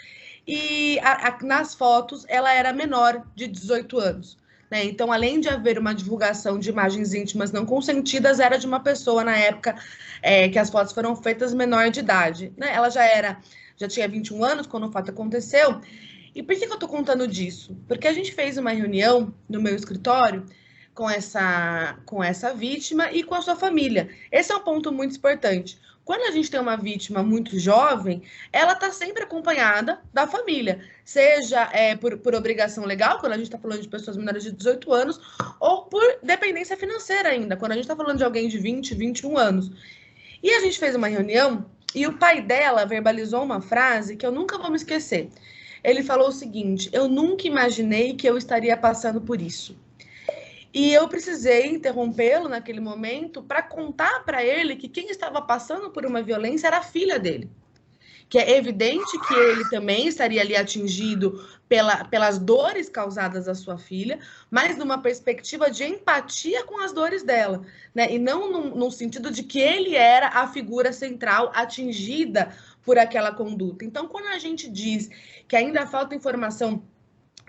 e nas fotos ela era menor de 18 anos. Né? Então, além de haver uma divulgação de imagens íntimas não consentidas, era de uma pessoa, na época que as fotos foram feitas, menor de idade. Né? Ela já tinha 21 anos quando o fato aconteceu. E por que eu estou contando disso? Porque a gente fez uma reunião no meu escritório com essa vítima e com a sua família. Esse é um ponto muito importante. Quando a gente tem uma vítima muito jovem, ela está sempre acompanhada da família, seja por obrigação legal, quando a gente está falando de pessoas menores de 18 anos, ou por dependência financeira ainda, quando a gente está falando de alguém de 20, 21 anos. E a gente fez uma reunião e o pai dela verbalizou uma frase que eu nunca vou me esquecer. Ele falou o seguinte: eu nunca imaginei que eu estaria passando por isso. E eu precisei interrompê-lo naquele momento para contar para ele que quem estava passando por uma violência era a filha dele. Que é evidente que ele também estaria ali atingido pelas dores causadas à sua filha, mas numa perspectiva de empatia com as dores dela, né? E não no sentido de que ele era a figura central atingida por aquela conduta. Então, quando a gente diz que ainda falta informação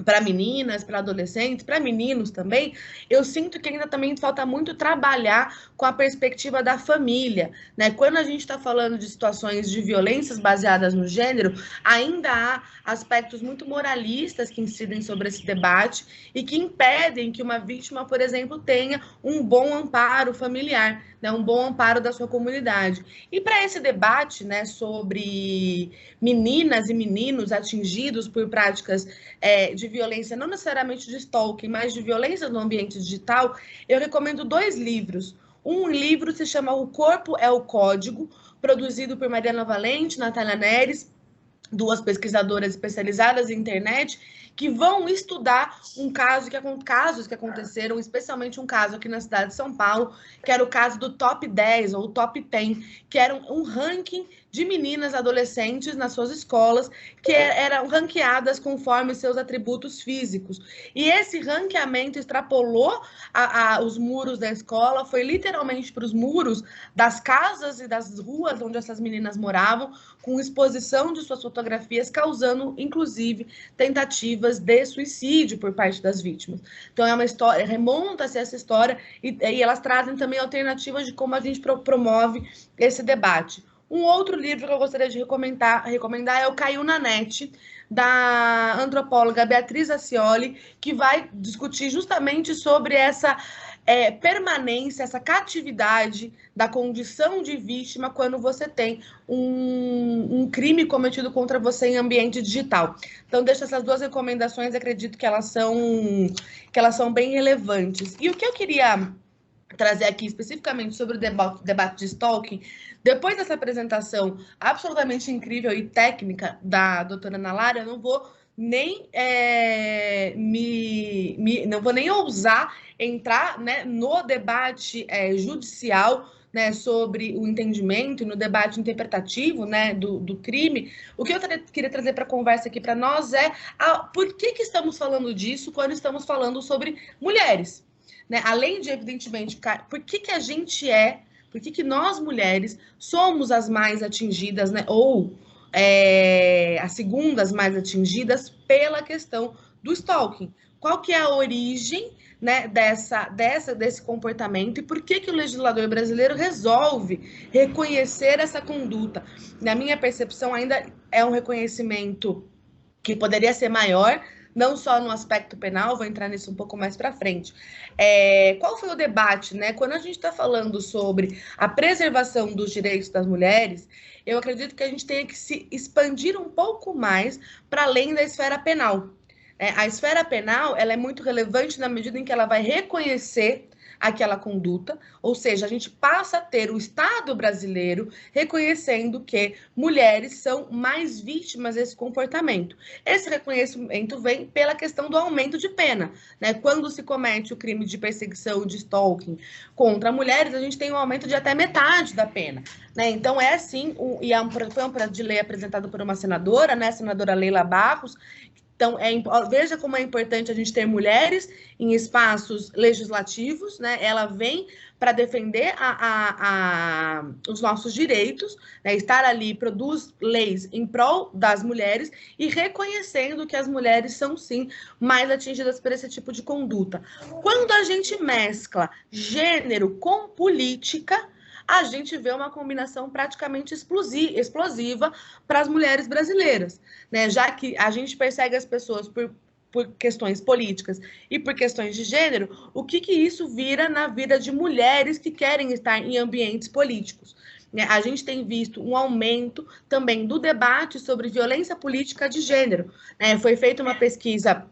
para meninas, para adolescentes, para meninos também, eu sinto que ainda também falta muito trabalhar com a perspectiva da família, né? Quando a gente está falando de situações de violências baseadas no gênero, ainda há aspectos muito moralistas que incidem sobre esse debate e que impedem que uma vítima, por exemplo, tenha um bom amparo familiar, né? Um bom amparo da sua comunidade. E para esse debate, né, sobre meninas e meninos atingidos por práticas de violência, não necessariamente de stalking, mas de violência no ambiente digital, eu recomendo 2 livros. Um livro se chama O Corpo é o Código, produzido por Mariana Valente, Natália Neres, 2 pesquisadoras especializadas em internet, que vão estudar casos que aconteceram, especialmente um caso aqui na cidade de São Paulo, que era o caso do Top 10 ou Top 10, que era um ranking de meninas adolescentes nas suas escolas, que eram ranqueadas conforme seus atributos físicos. E esse ranqueamento extrapolou os muros da escola, foi literalmente para os muros das casas e das ruas onde essas meninas moravam, com exposição de suas fotografias, causando, inclusive, tentativas de suicídio por parte das vítimas. Então, é uma história, remonta-se essa história, e elas trazem também alternativas de como a gente promove esse debate. Um outro livro que eu gostaria de recomendar é o Caiu na Net, da antropóloga Beatriz Acioli, que vai discutir justamente sobre essa permanência, essa catividade da condição de vítima quando você tem um crime cometido contra você em ambiente digital. Então, deixo essas 2 recomendações, acredito que elas são bem relevantes. E o que eu queria trazer aqui especificamente sobre o debate de stalking, depois dessa apresentação absolutamente incrível e técnica da doutora Ana Lara, eu não vou nem não vou nem ousar entrar, né, no debate judicial, né, sobre o entendimento e no debate interpretativo, né, do crime. O que eu queria trazer para a conversa aqui para nós é por que estamos falando disso quando estamos falando sobre mulheres? Né? Além de, evidentemente, por que nós, mulheres, somos as mais atingidas, né? Ou as segundas mais atingidas pela questão do stalking. Qual que é a origem, né, desse comportamento e por que o legislador brasileiro resolve reconhecer essa conduta? Na minha percepção, ainda é um reconhecimento que poderia ser maior, não só no aspecto penal, vou entrar nisso um pouco mais para frente. Qual foi o debate, né? Quando a gente está falando sobre a preservação dos direitos das mulheres, eu acredito que a gente tenha que se expandir um pouco mais para além da esfera penal. A esfera penal, ela é muito relevante na medida em que ela vai reconhecer aquela conduta, ou seja, a gente passa a ter o Estado brasileiro reconhecendo que mulheres são mais vítimas desse comportamento. Esse reconhecimento vem pela questão do aumento de pena, né? Quando se comete o crime de perseguição, de stalking contra mulheres, a gente tem um aumento de até metade da pena, né? Então, foi um projeto de lei apresentado por uma senadora, né? A senadora Leila Barros, Então, veja como é importante a gente ter mulheres em espaços legislativos, né? Ela vem para defender os nossos direitos, né? Estar ali, produz leis em prol das mulheres e reconhecendo que as mulheres são, sim, mais atingidas por esse tipo de conduta. Quando a gente mescla gênero com política, a gente vê uma combinação praticamente explosiva para as mulheres brasileiras, né? Já que a gente persegue as pessoas por questões políticas e por questões de gênero, o que isso vira na vida de mulheres que querem estar em ambientes políticos? A gente tem visto um aumento também do debate sobre violência política de gênero. Foi feita uma pesquisa,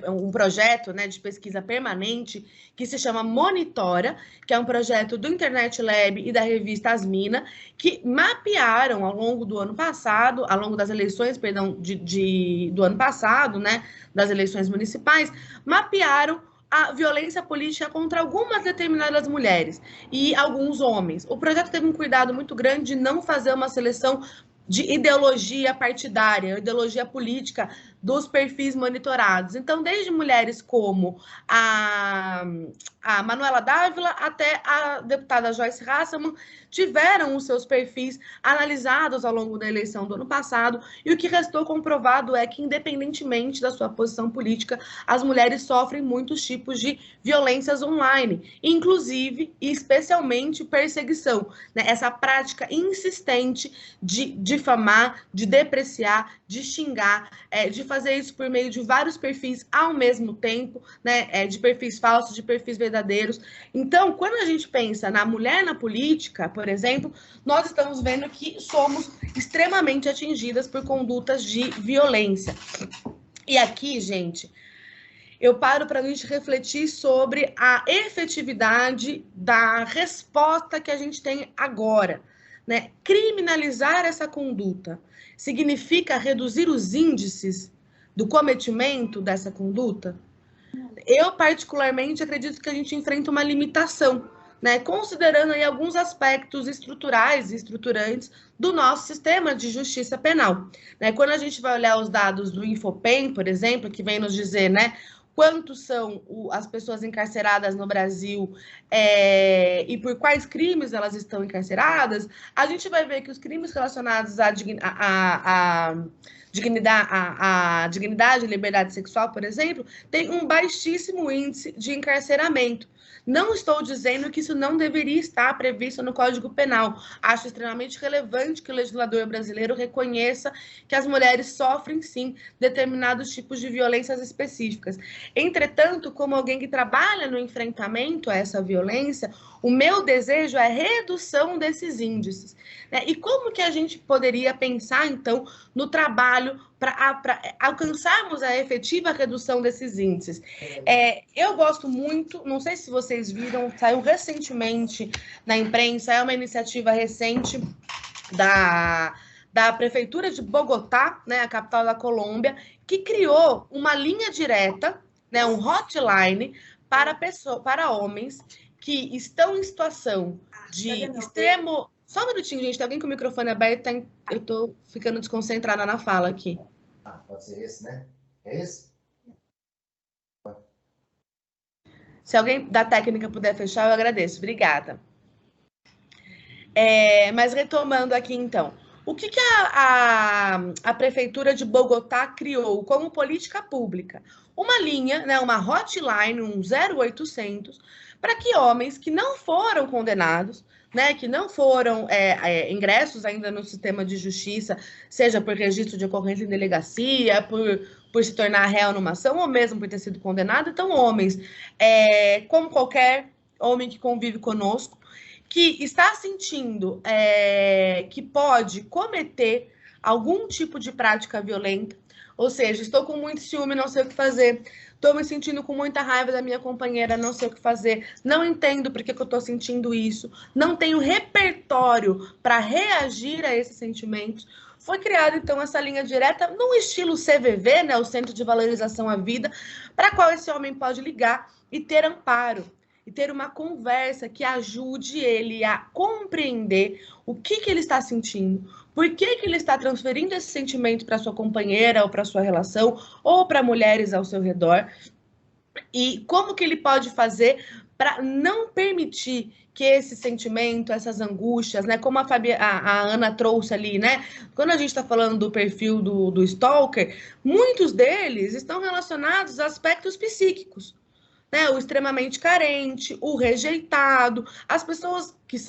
um projeto, né, de pesquisa permanente que se chama Monitora, que é um projeto do Internet Lab e da revista Asmina, que mapearam ao longo do ano passado, ao longo das eleições, do ano passado, né, das eleições municipais, mapearam a violência política contra algumas determinadas mulheres e alguns homens. O projeto teve um cuidado muito grande de não fazer uma seleção de ideologia partidária, ideologia política dos perfis monitorados. Então, desde mulheres como a Manuela Dávila até a deputada Joyce Hasselmann tiveram os seus perfis analisados ao longo da eleição do ano passado, e o que restou comprovado é que, independentemente da sua posição política, as mulheres sofrem muitos tipos de violências online, inclusive e especialmente perseguição, né? Essa prática insistente de difamar, de depreciar, de xingar, de fazer isso por meio de vários perfis ao mesmo tempo, né? De perfis falsos, de perfis verdadeiros. Então, quando a gente pensa na mulher na política, por exemplo, nós estamos vendo que somos extremamente atingidas por condutas de violência. E aqui, gente, eu paro para a gente refletir sobre a efetividade da resposta que a gente tem agora, né? Criminalizar essa conduta significa reduzir os índices do cometimento dessa conduta? Eu, particularmente, acredito que a gente enfrenta uma limitação, né? Considerando aí alguns aspectos estruturais e estruturantes do nosso sistema de justiça penal, né? Quando a gente vai olhar os dados do Infopen, por exemplo, que vem nos dizer, né, quantos são as pessoas encarceradas no Brasil e por quais crimes elas estão encarceradas, a gente vai ver que os crimes relacionados à dignidade e liberdade sexual, por exemplo, tem um baixíssimo índice de encarceramento. Não estou dizendo que isso não deveria estar previsto no Código Penal. Acho extremamente relevante que o legislador brasileiro reconheça que as mulheres sofrem, sim, determinados tipos de violências específicas. Entretanto, como alguém que trabalha no enfrentamento a essa violência, o meu desejo é a redução desses índices, né? E como que a gente poderia pensar, então, no trabalho para alcançarmos a efetiva redução desses índices? Eu gosto muito, não sei se vocês viram, saiu recentemente na imprensa, é uma iniciativa recente da Prefeitura de Bogotá, né, a capital da Colômbia, que criou uma linha direta, né, um hotline para homens que estão em situação de extremo... Só um minutinho, gente, tem alguém com o microfone aberto, eu tô ficando desconcentrada na fala aqui. Pode ser esse, né? É esse? Se alguém da técnica puder fechar, eu agradeço. Obrigada. Mas retomando aqui, então, o que a Prefeitura de Bogotá criou como política pública? Uma linha, né, uma hotline, um 0800, para que homens que não foram condenados, né, que não foram ingressos ainda no sistema de justiça, seja por registro de ocorrência em delegacia, por se tornar réu numa ação, ou mesmo por ter sido condenado. Então, homens, como qualquer homem que convive conosco, que está sentindo que pode cometer algum tipo de prática violenta, ou seja, estou com muito ciúme, não sei o que fazer, estou me sentindo com muita raiva da minha companheira, não sei o que fazer, não entendo por que eu estou sentindo isso, não tenho repertório para reagir a esses sentimentos. Foi criada, então, essa linha direta no estilo CVV, né, o Centro de Valorização à Vida, para a qual esse homem pode ligar e ter amparo. e ter uma conversa que ajude ele a compreender o que ele está sentindo, por que ele está transferindo esse sentimento para sua companheira ou para sua relação ou para mulheres ao seu redor, e como que ele pode fazer para não permitir que esse sentimento, essas angústias, né, como a Ana trouxe ali, né, quando a gente está falando do perfil do stalker, muitos deles estão relacionados a aspectos psíquicos, né, o extremamente carente, o rejeitado, as pessoas que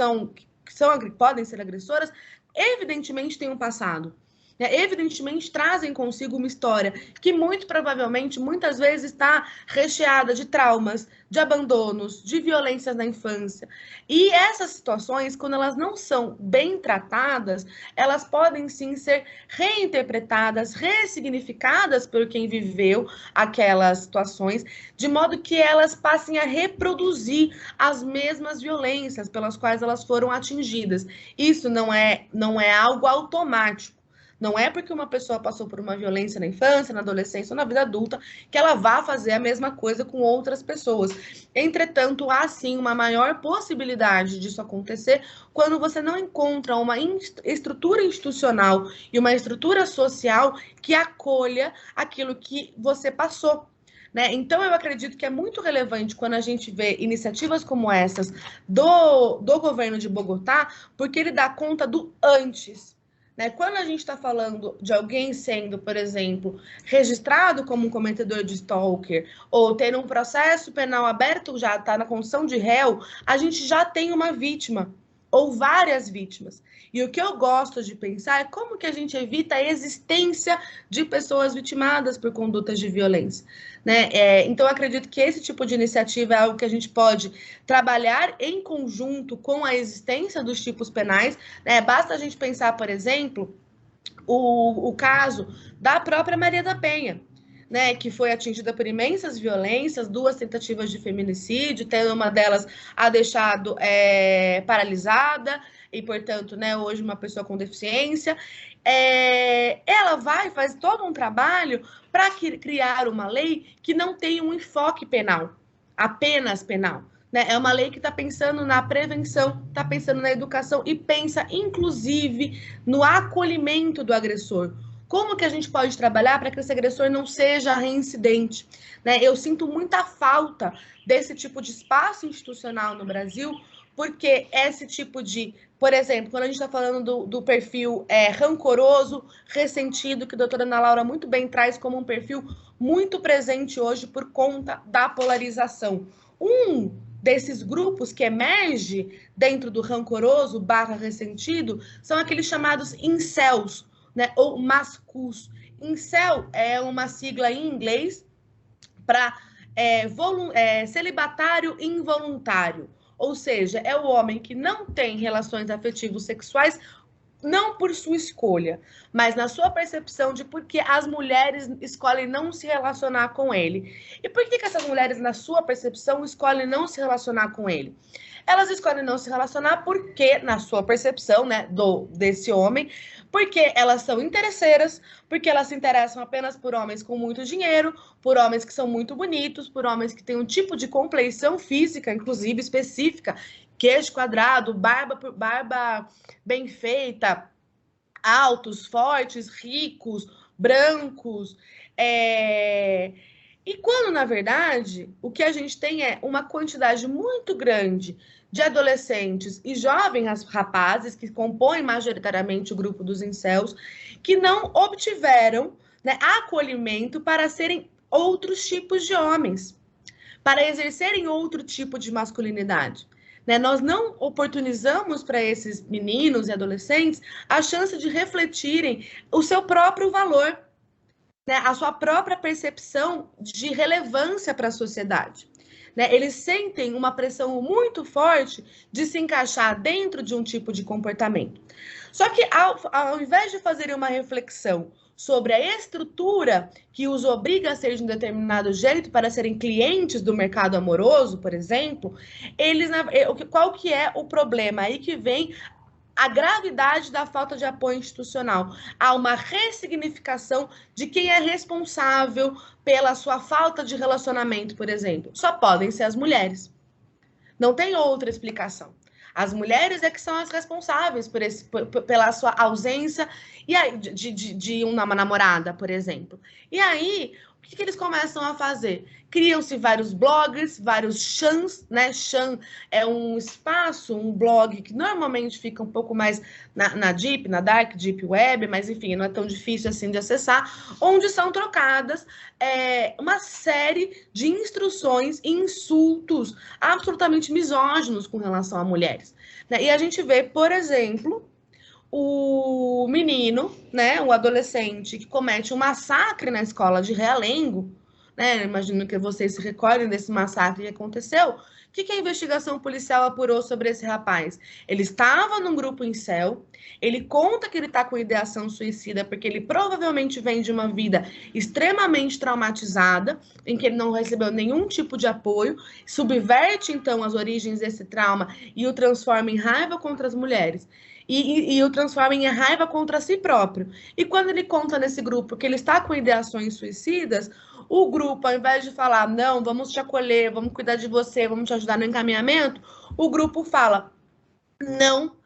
podem ser agressoras, evidentemente têm um passado. Evidentemente trazem consigo uma história que muito provavelmente, muitas vezes, está recheada de traumas, de abandonos, de violências na infância. E essas situações, quando elas não são bem tratadas, elas podem sim ser reinterpretadas, ressignificadas por quem viveu aquelas situações, de modo que elas passem a reproduzir as mesmas violências pelas quais elas foram atingidas. Isso não é algo automático. Não é porque uma pessoa passou por uma violência na infância, na adolescência ou na vida adulta que ela vá fazer a mesma coisa com outras pessoas. Entretanto, há sim uma maior possibilidade disso acontecer quando você não encontra uma estrutura institucional e uma estrutura social que acolha aquilo que você passou. Né? Então, eu acredito que é muito relevante quando a gente vê iniciativas como essas do governo de Bogotá, porque ele dá conta do antes. Né? Quando a gente está falando de alguém sendo, por exemplo, registrado como um cometedor de stalker ou ter um processo penal aberto, já está na condição de réu, a gente já tem uma vítima ou várias vítimas. E o que eu gosto de pensar é como que a gente evita a existência de pessoas vitimadas por condutas de violência. Né? Então, eu acredito que esse tipo de iniciativa é algo que a gente pode trabalhar em conjunto com a existência dos tipos penais. Né? Basta a gente pensar, por exemplo, o caso da própria Maria da Penha, né, que foi atingida por imensas violências, 2 tentativas de feminicídio, tendo uma delas a deixado paralisada e, portanto, né, hoje uma pessoa com deficiência. Ela faz todo um trabalho para criar uma lei que não tem um enfoque penal, apenas penal. Né? É uma lei que está pensando na prevenção, está pensando na educação e pensa, inclusive, no acolhimento do agressor. Como que a gente pode trabalhar para que esse agressor não seja reincidente? Né? Eu sinto muita falta desse tipo de espaço institucional no Brasil, porque esse tipo de, por exemplo, quando a gente está falando do perfil rancoroso, ressentido, que a doutora Ana Laura muito bem traz como um perfil muito presente hoje por conta da polarização. Um desses grupos que emerge dentro do rancoroso / ressentido são aqueles chamados incels, né, ou mascus. Incel é uma sigla em inglês para celibatário involuntário, ou seja, é o homem que não tem relações afetivos sexuais, não por sua escolha, mas na sua percepção de por que as mulheres escolhem não se relacionar com ele. E por que essas mulheres, na sua percepção, escolhem não se relacionar com ele? Elas escolhem não se relacionar porque, na sua percepção, né, desse homem, porque elas são interesseiras, porque elas se interessam apenas por homens com muito dinheiro, por homens que são muito bonitos, por homens que têm um tipo de compleição física, inclusive específica, queixo quadrado, barba bem feita, altos, fortes, ricos, brancos. E quando, na verdade, o que a gente tem é uma quantidade muito grande de adolescentes e jovens rapazes, que compõem majoritariamente o grupo dos incels, que não obtiveram, né, acolhimento para serem outros tipos de homens, para exercerem outro tipo de masculinidade. Né? Nós não oportunizamos para esses meninos e adolescentes a chance de refletirem o seu próprio valor, né? A sua própria percepção de relevância para a sociedade. Né? Eles sentem uma pressão muito forte de se encaixar dentro de um tipo de comportamento. Só que, ao invés de fazerem uma reflexão sobre a estrutura que os obriga a ser de um determinado jeito para serem clientes do mercado amoroso, por exemplo, qual que é o problema? Aí que vem a gravidade da falta de apoio institucional. Há uma ressignificação de quem é responsável pela sua falta de relacionamento, por exemplo. Só podem ser as mulheres. Não tem outra explicação. As mulheres é que são as responsáveis pela sua ausência e aí, de uma namorada, por exemplo. E aí, o que eles começam a fazer? Criam-se vários blogs, vários chans, né? Chan é um espaço, um blog que normalmente fica um pouco mais na dark, deep web, mas enfim, não é tão difícil assim de acessar, onde são trocadas uma série de instruções e insultos absolutamente misóginos com relação a mulheres. Né? E a gente vê, por exemplo, o menino, né, o adolescente que comete um massacre na escola de Realengo, né? Imagino que vocês se recordem desse massacre que aconteceu. O que a investigação policial apurou sobre esse rapaz? Ele estava num grupo incel, ele conta que ele está com ideação suicida porque ele provavelmente vem de uma vida extremamente traumatizada, em que ele não recebeu nenhum tipo de apoio, subverte então as origens desse trauma e o transforma em raiva contra as mulheres. E o transforma em raiva contra si próprio. E quando ele conta nesse grupo que ele está com ideações suicidas, o grupo, ao invés de falar, não, vamos te acolher, vamos cuidar de você, vamos te ajudar no encaminhamento, o grupo fala, não,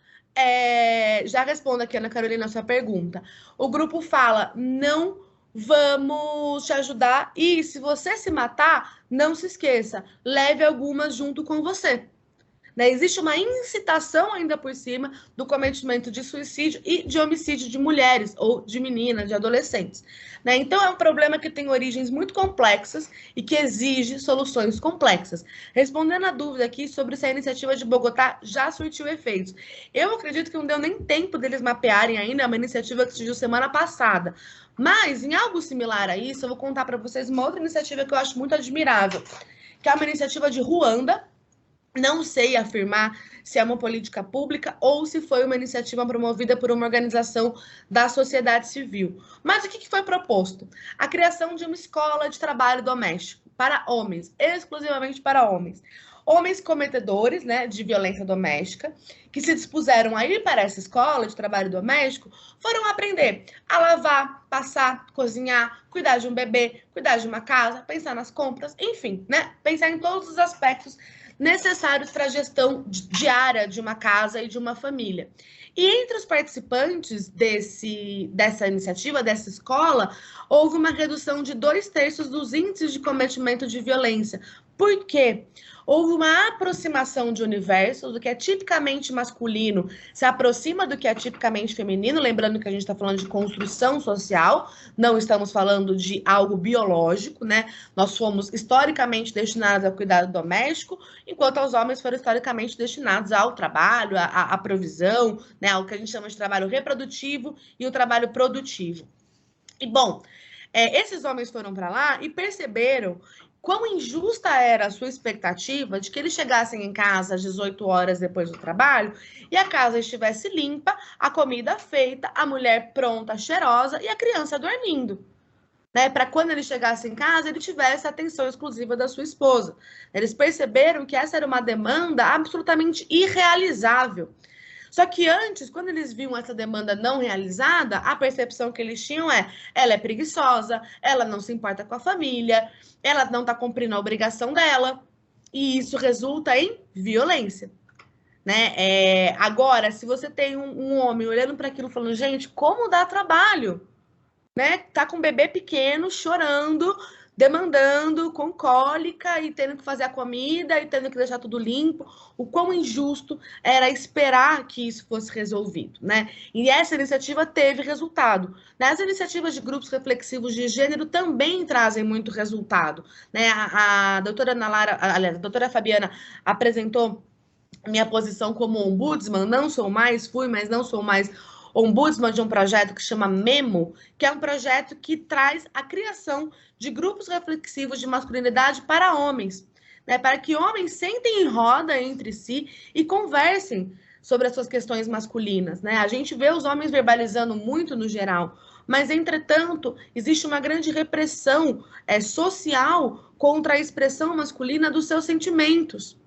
já respondo aqui, Ana Carolina, a sua pergunta. O grupo fala, não vamos te ajudar e se você se matar, não se esqueça, leve algumas junto com você. Né? Existe uma incitação ainda por cima do cometimento de suicídio e de homicídio de mulheres ou de meninas, de adolescentes. Né? Então, é um problema que tem origens muito complexas e que exige soluções complexas. Respondendo a dúvida aqui sobre se a iniciativa de Bogotá já surtiu efeitos. Eu acredito que não deu nem tempo deles mapearem ainda, é uma iniciativa que surgiu semana passada. Mas, em algo similar a isso, eu vou contar para vocês uma outra iniciativa que eu acho muito admirável, que é uma iniciativa de Ruanda. Não sei afirmar se é uma política pública ou se foi uma iniciativa promovida por uma organização da sociedade civil. Mas o que foi proposto? A criação de uma escola de trabalho doméstico para homens, exclusivamente para homens. Homens cometedores, né, de violência doméstica, que se dispuseram a ir para essa escola de trabalho doméstico, foram aprender a lavar, passar, cozinhar, cuidar de um bebê, cuidar de uma casa, pensar nas compras, enfim, né, pensar em todos os aspectos necessários para a gestão diária de uma casa e de uma família. E entre os participantes dessa iniciativa, dessa escola, houve uma redução de 2/3 dos índices de cometimento de violência. Por quê? Houve uma aproximação de universos, do que é tipicamente masculino se aproxima do que é tipicamente feminino, lembrando que a gente está falando de construção social, não estamos falando de algo biológico, né? Nós fomos historicamente destinados ao cuidado doméstico, enquanto os homens foram historicamente destinados ao trabalho, à provisão, né? Ao que a gente chama de trabalho reprodutivo e o trabalho produtivo. E, bom, esses homens foram para lá e perceberam quão injusta era a sua expectativa de que eles chegassem em casa às 18 horas depois do trabalho e a casa estivesse limpa, a comida feita, a mulher pronta, cheirosa e a criança dormindo. Né? Para quando ele chegasse em casa, ele tivesse a atenção exclusiva da sua esposa. Eles perceberam que essa era uma demanda absolutamente irrealizável. Só que antes, quando eles viam essa demanda não realizada, a percepção que eles tinham ela é preguiçosa, ela não se importa com a família, ela não está cumprindo a obrigação dela, e isso resulta em violência. Né? Agora, se você tem um homem olhando para aquilo falando, gente, como dá trabalho? Né? Tá com um bebê pequeno, chorando, demandando, com cólica e tendo que fazer a comida e tendo que deixar tudo limpo, o quão injusto era esperar que isso fosse resolvido, né? E essa iniciativa teve resultado. As iniciativas de grupos reflexivos de gênero também trazem muito resultado, né? A doutora Ana Lara, aliás, a doutora Fabiana apresentou minha posição como ombudsman, não sou mais, fui, mas não sou mais ombudsman de um projeto que chama MEMO, que é um projeto que traz a criação de grupos reflexivos de masculinidade para homens, né? Para que homens sentem em roda entre si e conversem sobre as suas questões masculinas, né? A gente vê os homens verbalizando muito no geral, mas, entretanto, existe uma grande repressão social contra a expressão masculina dos seus sentimentos.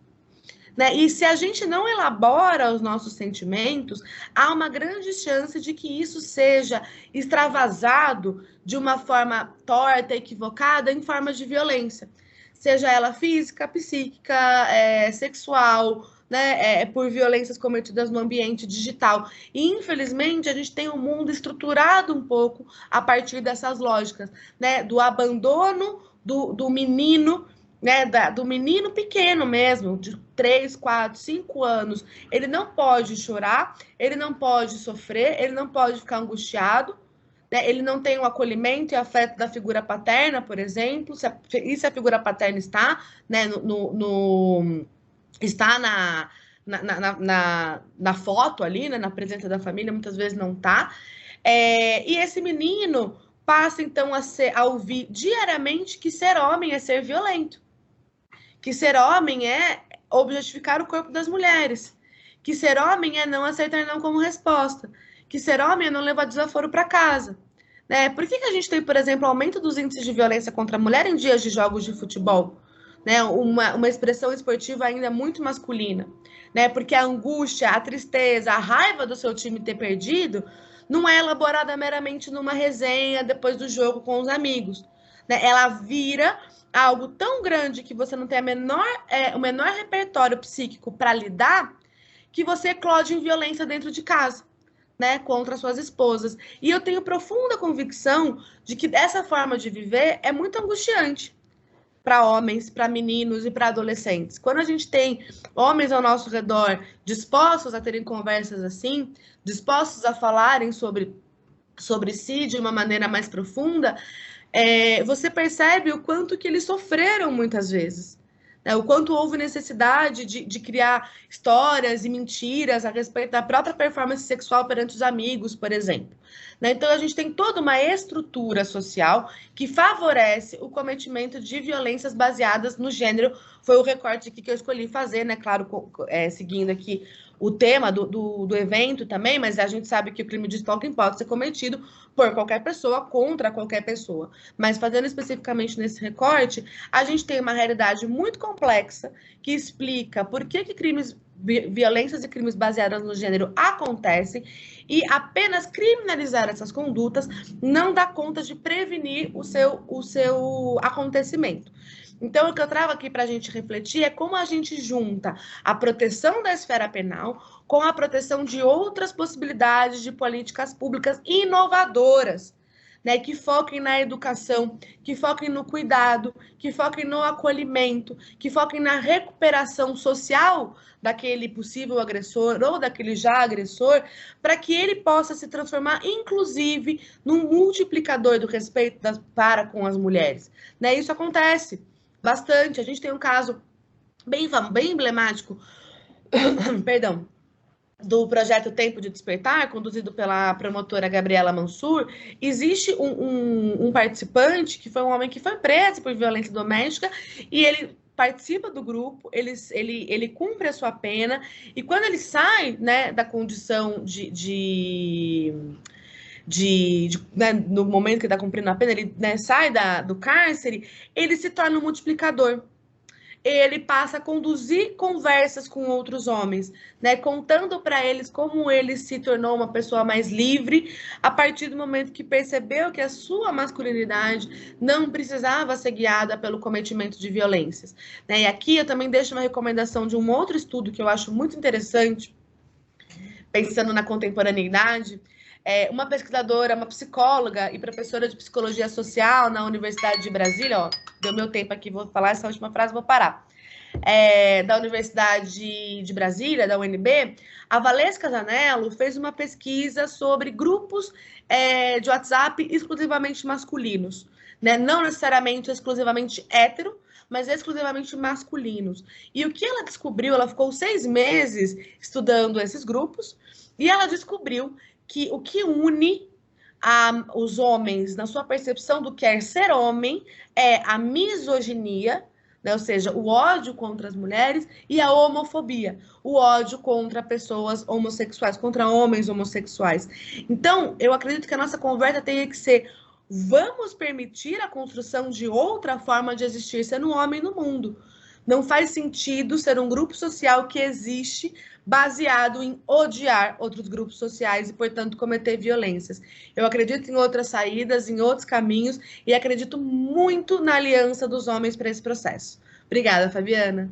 Né? E se a gente não elabora os nossos sentimentos, há uma grande chance de que isso seja extravasado de uma forma torta, equivocada, em formas de violência. seja ela física, psíquica, sexual, né, por violências cometidas no ambiente digital. E, infelizmente, a gente tem um mundo estruturado um pouco a partir dessas lógicas, né, do abandono do menino, né, do menino pequeno mesmo, de 3, 4, 5 anos. Ele não pode chorar, ele não pode sofrer, ele não pode ficar angustiado, né, ele não tem o acolhimento e afeto da figura paterna, por exemplo, se a figura paterna está, né, está na foto ali, né, na presença da família, muitas vezes não está. E esse menino passa, então, a ouvir diariamente que ser homem é ser violento, que ser homem é objetificar o corpo das mulheres, que ser homem é não aceitar não como resposta, que ser homem é não levar desaforo para casa. Né? Por que a gente tem, por exemplo, aumento dos índices de violência contra a mulher em dias de jogos de futebol? Né? Uma expressão esportiva ainda muito masculina. Né? Porque a angústia, a tristeza, a raiva do seu time ter perdido não é elaborada meramente numa resenha depois do jogo com os amigos. Né? Ela vira algo tão grande que você não tem o menor repertório psíquico para lidar, que você eclode em violência dentro de casa, né, contra suas esposas. E eu tenho profunda convicção de que essa forma de viver é muito angustiante para homens, para meninos e para adolescentes. Quando a gente tem homens ao nosso redor dispostos a terem conversas assim, dispostos a falarem sobre si de uma maneira mais profunda, você percebe o quanto que eles sofreram muitas vezes, né? O quanto houve necessidade de criar histórias e mentiras a respeito da própria performance sexual perante os amigos, por exemplo. Né? Então, a gente tem toda uma estrutura social que favorece o cometimento de violências baseadas no gênero. Foi o recorte aqui que eu escolhi fazer, né? Claro, seguindo aqui o tema do evento também, mas a gente sabe que o crime de stalking pode ser cometido por qualquer pessoa, contra qualquer pessoa. Mas fazendo especificamente nesse recorte, a gente tem uma realidade muito complexa que explica por que violências e crimes baseados no gênero acontecem, e apenas criminalizar essas condutas não dá conta de prevenir o seu acontecimento. Então, o que eu trago aqui para a gente refletir é como a gente junta a proteção da esfera penal com a proteção de outras possibilidades de políticas públicas inovadoras, né, que foquem na educação, que foquem no cuidado, que foquem no acolhimento, que foquem na recuperação social daquele possível agressor ou daquele já agressor, para que ele possa se transformar, inclusive, num multiplicador do respeito para com as mulheres. Né? Isso acontece bastante. A gente tem um caso bem emblemático, perdão, do projeto Tempo de Despertar, conduzido pela promotora Gabriela Mansur. Existe um participante que foi um homem que foi preso por violência doméstica, e ele participa do grupo, ele cumpre a sua pena, e quando ele sai, né, da condição né, no momento que está cumprindo a pena, ele, né, sai do cárcere, ele se torna um multiplicador. Ele passa a conduzir conversas com outros homens, né, contando para eles como ele se tornou uma pessoa mais livre a partir do momento que percebeu que a sua masculinidade não precisava ser guiada pelo cometimento de violências. Né? E aqui eu também deixo uma recomendação de um outro estudo que eu acho muito interessante, pensando na contemporaneidade. Uma pesquisadora, uma psicóloga e professora de psicologia social na Universidade de Brasília, ó, deu meu tempo aqui, vou falar essa última frase, vou parar. Da Universidade de Brasília, da UNB, a Valesca Zanello fez uma pesquisa sobre grupos de WhatsApp exclusivamente masculinos, né? Não necessariamente exclusivamente hétero, mas exclusivamente masculinos. E o que ela descobriu, ela ficou 6 meses estudando esses grupos, e ela descobriu que o que une os homens na sua percepção do que é ser homem é a misoginia, né? Ou seja, o ódio contra as mulheres, e a homofobia, o ódio contra pessoas homossexuais, contra homens homossexuais. Então, eu acredito que a nossa conversa tenha que ser: vamos permitir a construção de outra forma de existir sendo homem no mundo. Não faz sentido ser um grupo social que existe baseado em odiar outros grupos sociais e, portanto, cometer violências. Eu acredito em outras saídas, em outros caminhos e acredito muito na aliança dos homens para esse processo. Obrigada, Fabiana.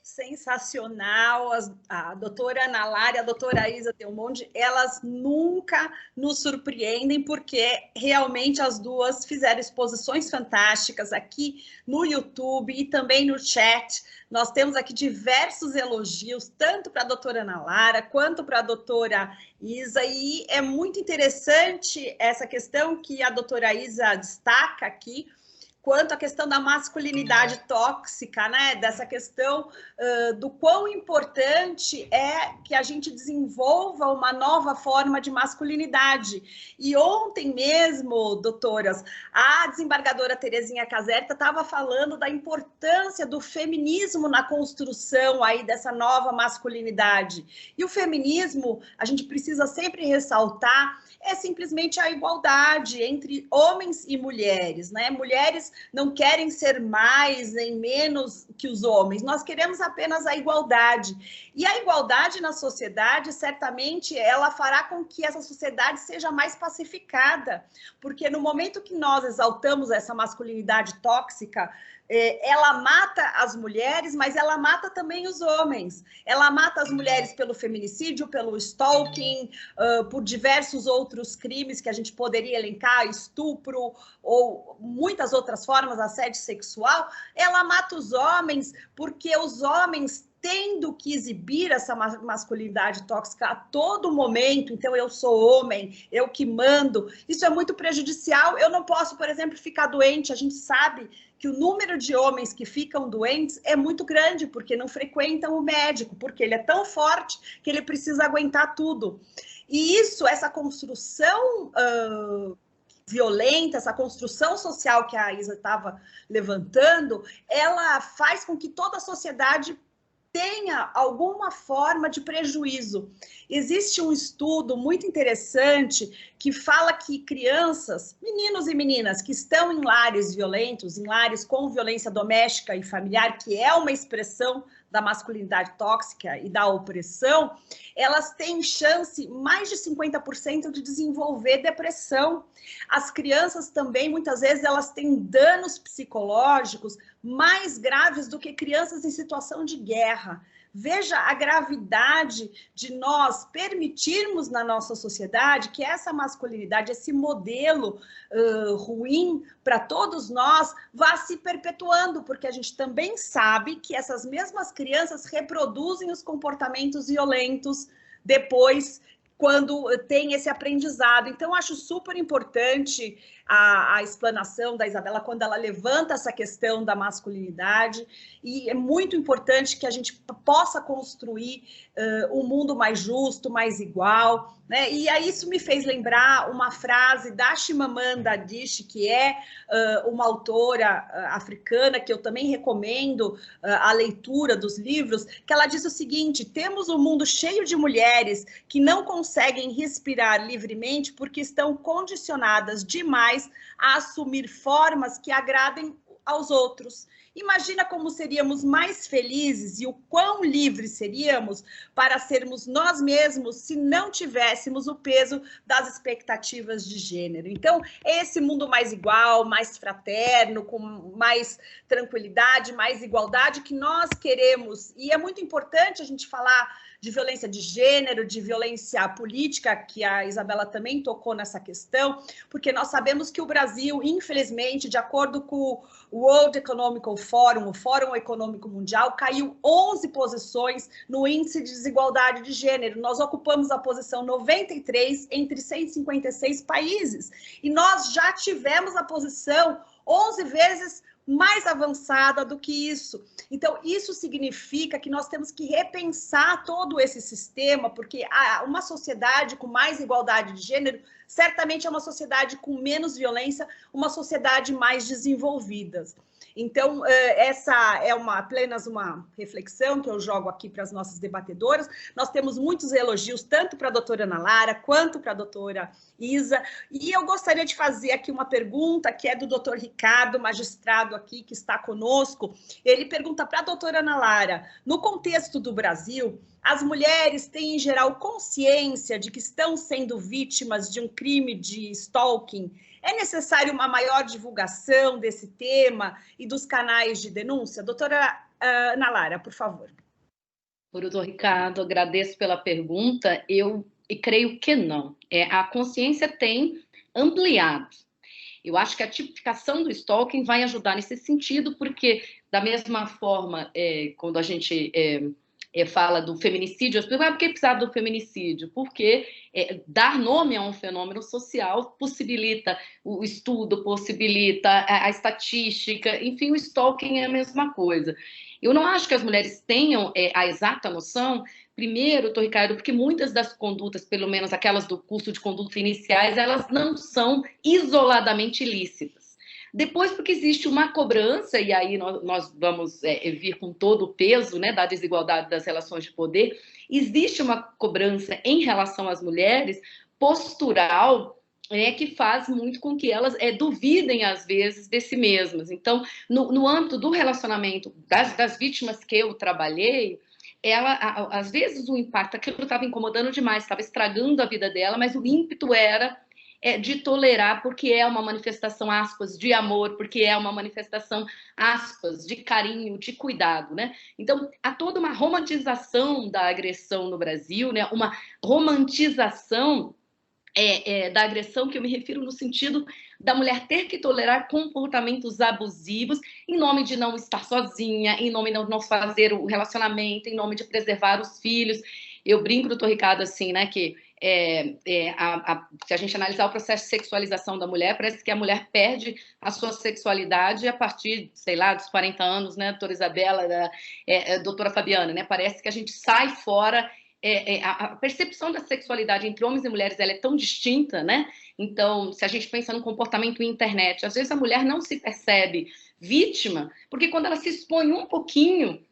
Sensacional, a doutora Ana Lara e a doutora Isa Delmonte, elas nunca nos surpreendem, porque realmente as duas fizeram exposições fantásticas aqui no YouTube e também no chat. Nós temos aqui diversos elogios, tanto para a doutora Ana Lara quanto para a doutora Isa, e é muito interessante essa questão que a doutora Isa destaca aqui, quanto à questão da masculinidade tóxica, né? Dessa questão do quão importante é que a gente desenvolva uma nova forma de masculinidade. E ontem mesmo, doutoras, a desembargadora Terezinha Caserta estava falando da importância do feminismo na construção aí dessa nova masculinidade. E o feminismo, a gente precisa sempre ressaltar, é simplesmente a igualdade entre homens e mulheres, né? Mulheres não querem ser mais nem menos que os homens, nós queremos apenas a igualdade. E a igualdade na sociedade, certamente, ela fará com que essa sociedade seja mais pacificada, porque no momento que nós exaltamos essa masculinidade tóxica, ela mata as mulheres, mas ela mata também os homens. Ela mata as mulheres pelo feminicídio, pelo stalking, por diversos outros crimes que a gente poderia elencar, estupro ou muitas outras formas, assédio sexual. Ela mata os homens porque os homens tendo que exibir essa masculinidade tóxica a todo momento, então eu sou homem, eu que mando, isso é muito prejudicial. Eu não posso, por exemplo, ficar doente. A gente sabe que o número de homens que ficam doentes é muito grande, porque não frequentam o médico, porque ele é tão forte que ele precisa aguentar tudo. E isso, essa construção violenta, essa construção social que a Isa estava levantando, ela faz com que toda a sociedade tenha alguma forma de prejuízo. Existe um estudo muito interessante que fala que crianças, meninos e meninas que estão em lares violentos, em lares com violência doméstica e familiar, que é uma expressão da masculinidade tóxica e da opressão, elas têm chance, mais de 50%, de desenvolver depressão. As crianças também, muitas vezes, elas têm danos psicológicos mais graves do que crianças em situação de guerra. Veja a gravidade de nós permitirmos na nossa sociedade que essa masculinidade, esse modelo ruim para todos nós, vá se perpetuando, porque a gente também sabe que essas mesmas crianças reproduzem os comportamentos violentos depois, quando tem esse aprendizado. Então, acho super importante a explanação da Isabela, quando ela levanta essa questão da masculinidade, e é muito importante que a gente possa construir um mundo mais justo, mais igual, né? E aí isso me fez lembrar uma frase da Chimamanda Adichie, que é uma autora africana, que eu também recomendo a leitura dos livros, que ela diz o seguinte: temos um mundo cheio de mulheres que não conseguem respirar livremente porque estão condicionadas demais a assumir formas que agradem aos outros. Imagina como seríamos mais felizes e o quão livres seríamos para sermos nós mesmos se não tivéssemos o peso das expectativas de gênero. Então, é esse mundo mais igual, mais fraterno, com mais tranquilidade, mais igualdade que nós queremos. E é muito importante a gente falar de violência de gênero, de violência política, que a Isabela também tocou nessa questão, porque nós sabemos que o Brasil, infelizmente, de acordo com o World Economic Forum, o Fórum Econômico Mundial, caiu 11 posições no índice de desigualdade de gênero. Nós ocupamos a posição 93 entre 156 países, e nós já tivemos a posição 11 vezes mais avançada do que isso. Então, isso significa que nós temos que repensar todo esse sistema, porque uma sociedade com mais igualdade de gênero certamente é uma sociedade com menos violência, uma sociedade mais desenvolvida. Então, essa é apenas uma reflexão que eu jogo aqui para as nossas debatedoras. Nós temos muitos elogios, tanto para a doutora Ana Lara, quanto para a doutora Isa, e eu gostaria de fazer aqui uma pergunta, que é do doutor Ricardo, magistrado aqui, que está conosco. Ele pergunta para a doutora Ana Lara, no contexto do Brasil, as mulheres têm, em geral, consciência de que estão sendo vítimas de um crime de stalking? É necessário uma maior divulgação desse tema e dos canais de denúncia? Doutora Ana Lara, por favor. Doutor Ricardo, agradeço pela pergunta. Eu creio que não. A consciência tem ampliado. Eu acho que a tipificação do stalking vai ajudar nesse sentido, porque, da mesma forma, quando a gente fala do feminicídio, as pessoas, por que precisava do feminicídio? Porque dar nome a um fenômeno social possibilita o estudo, possibilita a estatística, enfim, o stalking é a mesma coisa. Eu não acho que as mulheres tenham a exata noção, primeiro, doutor Ricardo, porque muitas das condutas, pelo menos aquelas do curso de conduta iniciais, elas não são isoladamente ilícitas. Depois, porque existe uma cobrança, e aí nós vamos vir com todo o peso, né, da desigualdade das relações de poder, existe uma cobrança em relação às mulheres postural, que faz muito com que elas duvidem, às vezes, de si mesmas. Então, no âmbito do relacionamento das vítimas que eu trabalhei, às vezes o impacto, aquilo estava incomodando demais, estava estragando a vida dela, mas o ímpeto era de tolerar, porque é uma manifestação, aspas, de amor, porque é uma manifestação, aspas, de carinho, de cuidado, né? Então, há toda uma romantização da agressão no Brasil, né? Uma romantização da agressão, que eu me refiro no sentido da mulher ter que tolerar comportamentos abusivos em nome de não estar sozinha, em nome de não fazer o relacionamento, em nome de preservar os filhos. Eu brinco, doutor Ricardo, assim, né, que se a gente analisar o processo de sexualização da mulher, parece que a mulher perde a sua sexualidade a partir, sei lá, dos 40 anos, né, doutora Isabela, doutora Fabiana, né, parece que a gente sai fora. A percepção da sexualidade entre homens e mulheres, ela é tão distinta, né? Então, se a gente pensa no comportamento na internet, às vezes a mulher não se percebe vítima, porque quando ela se expõe um pouquinho,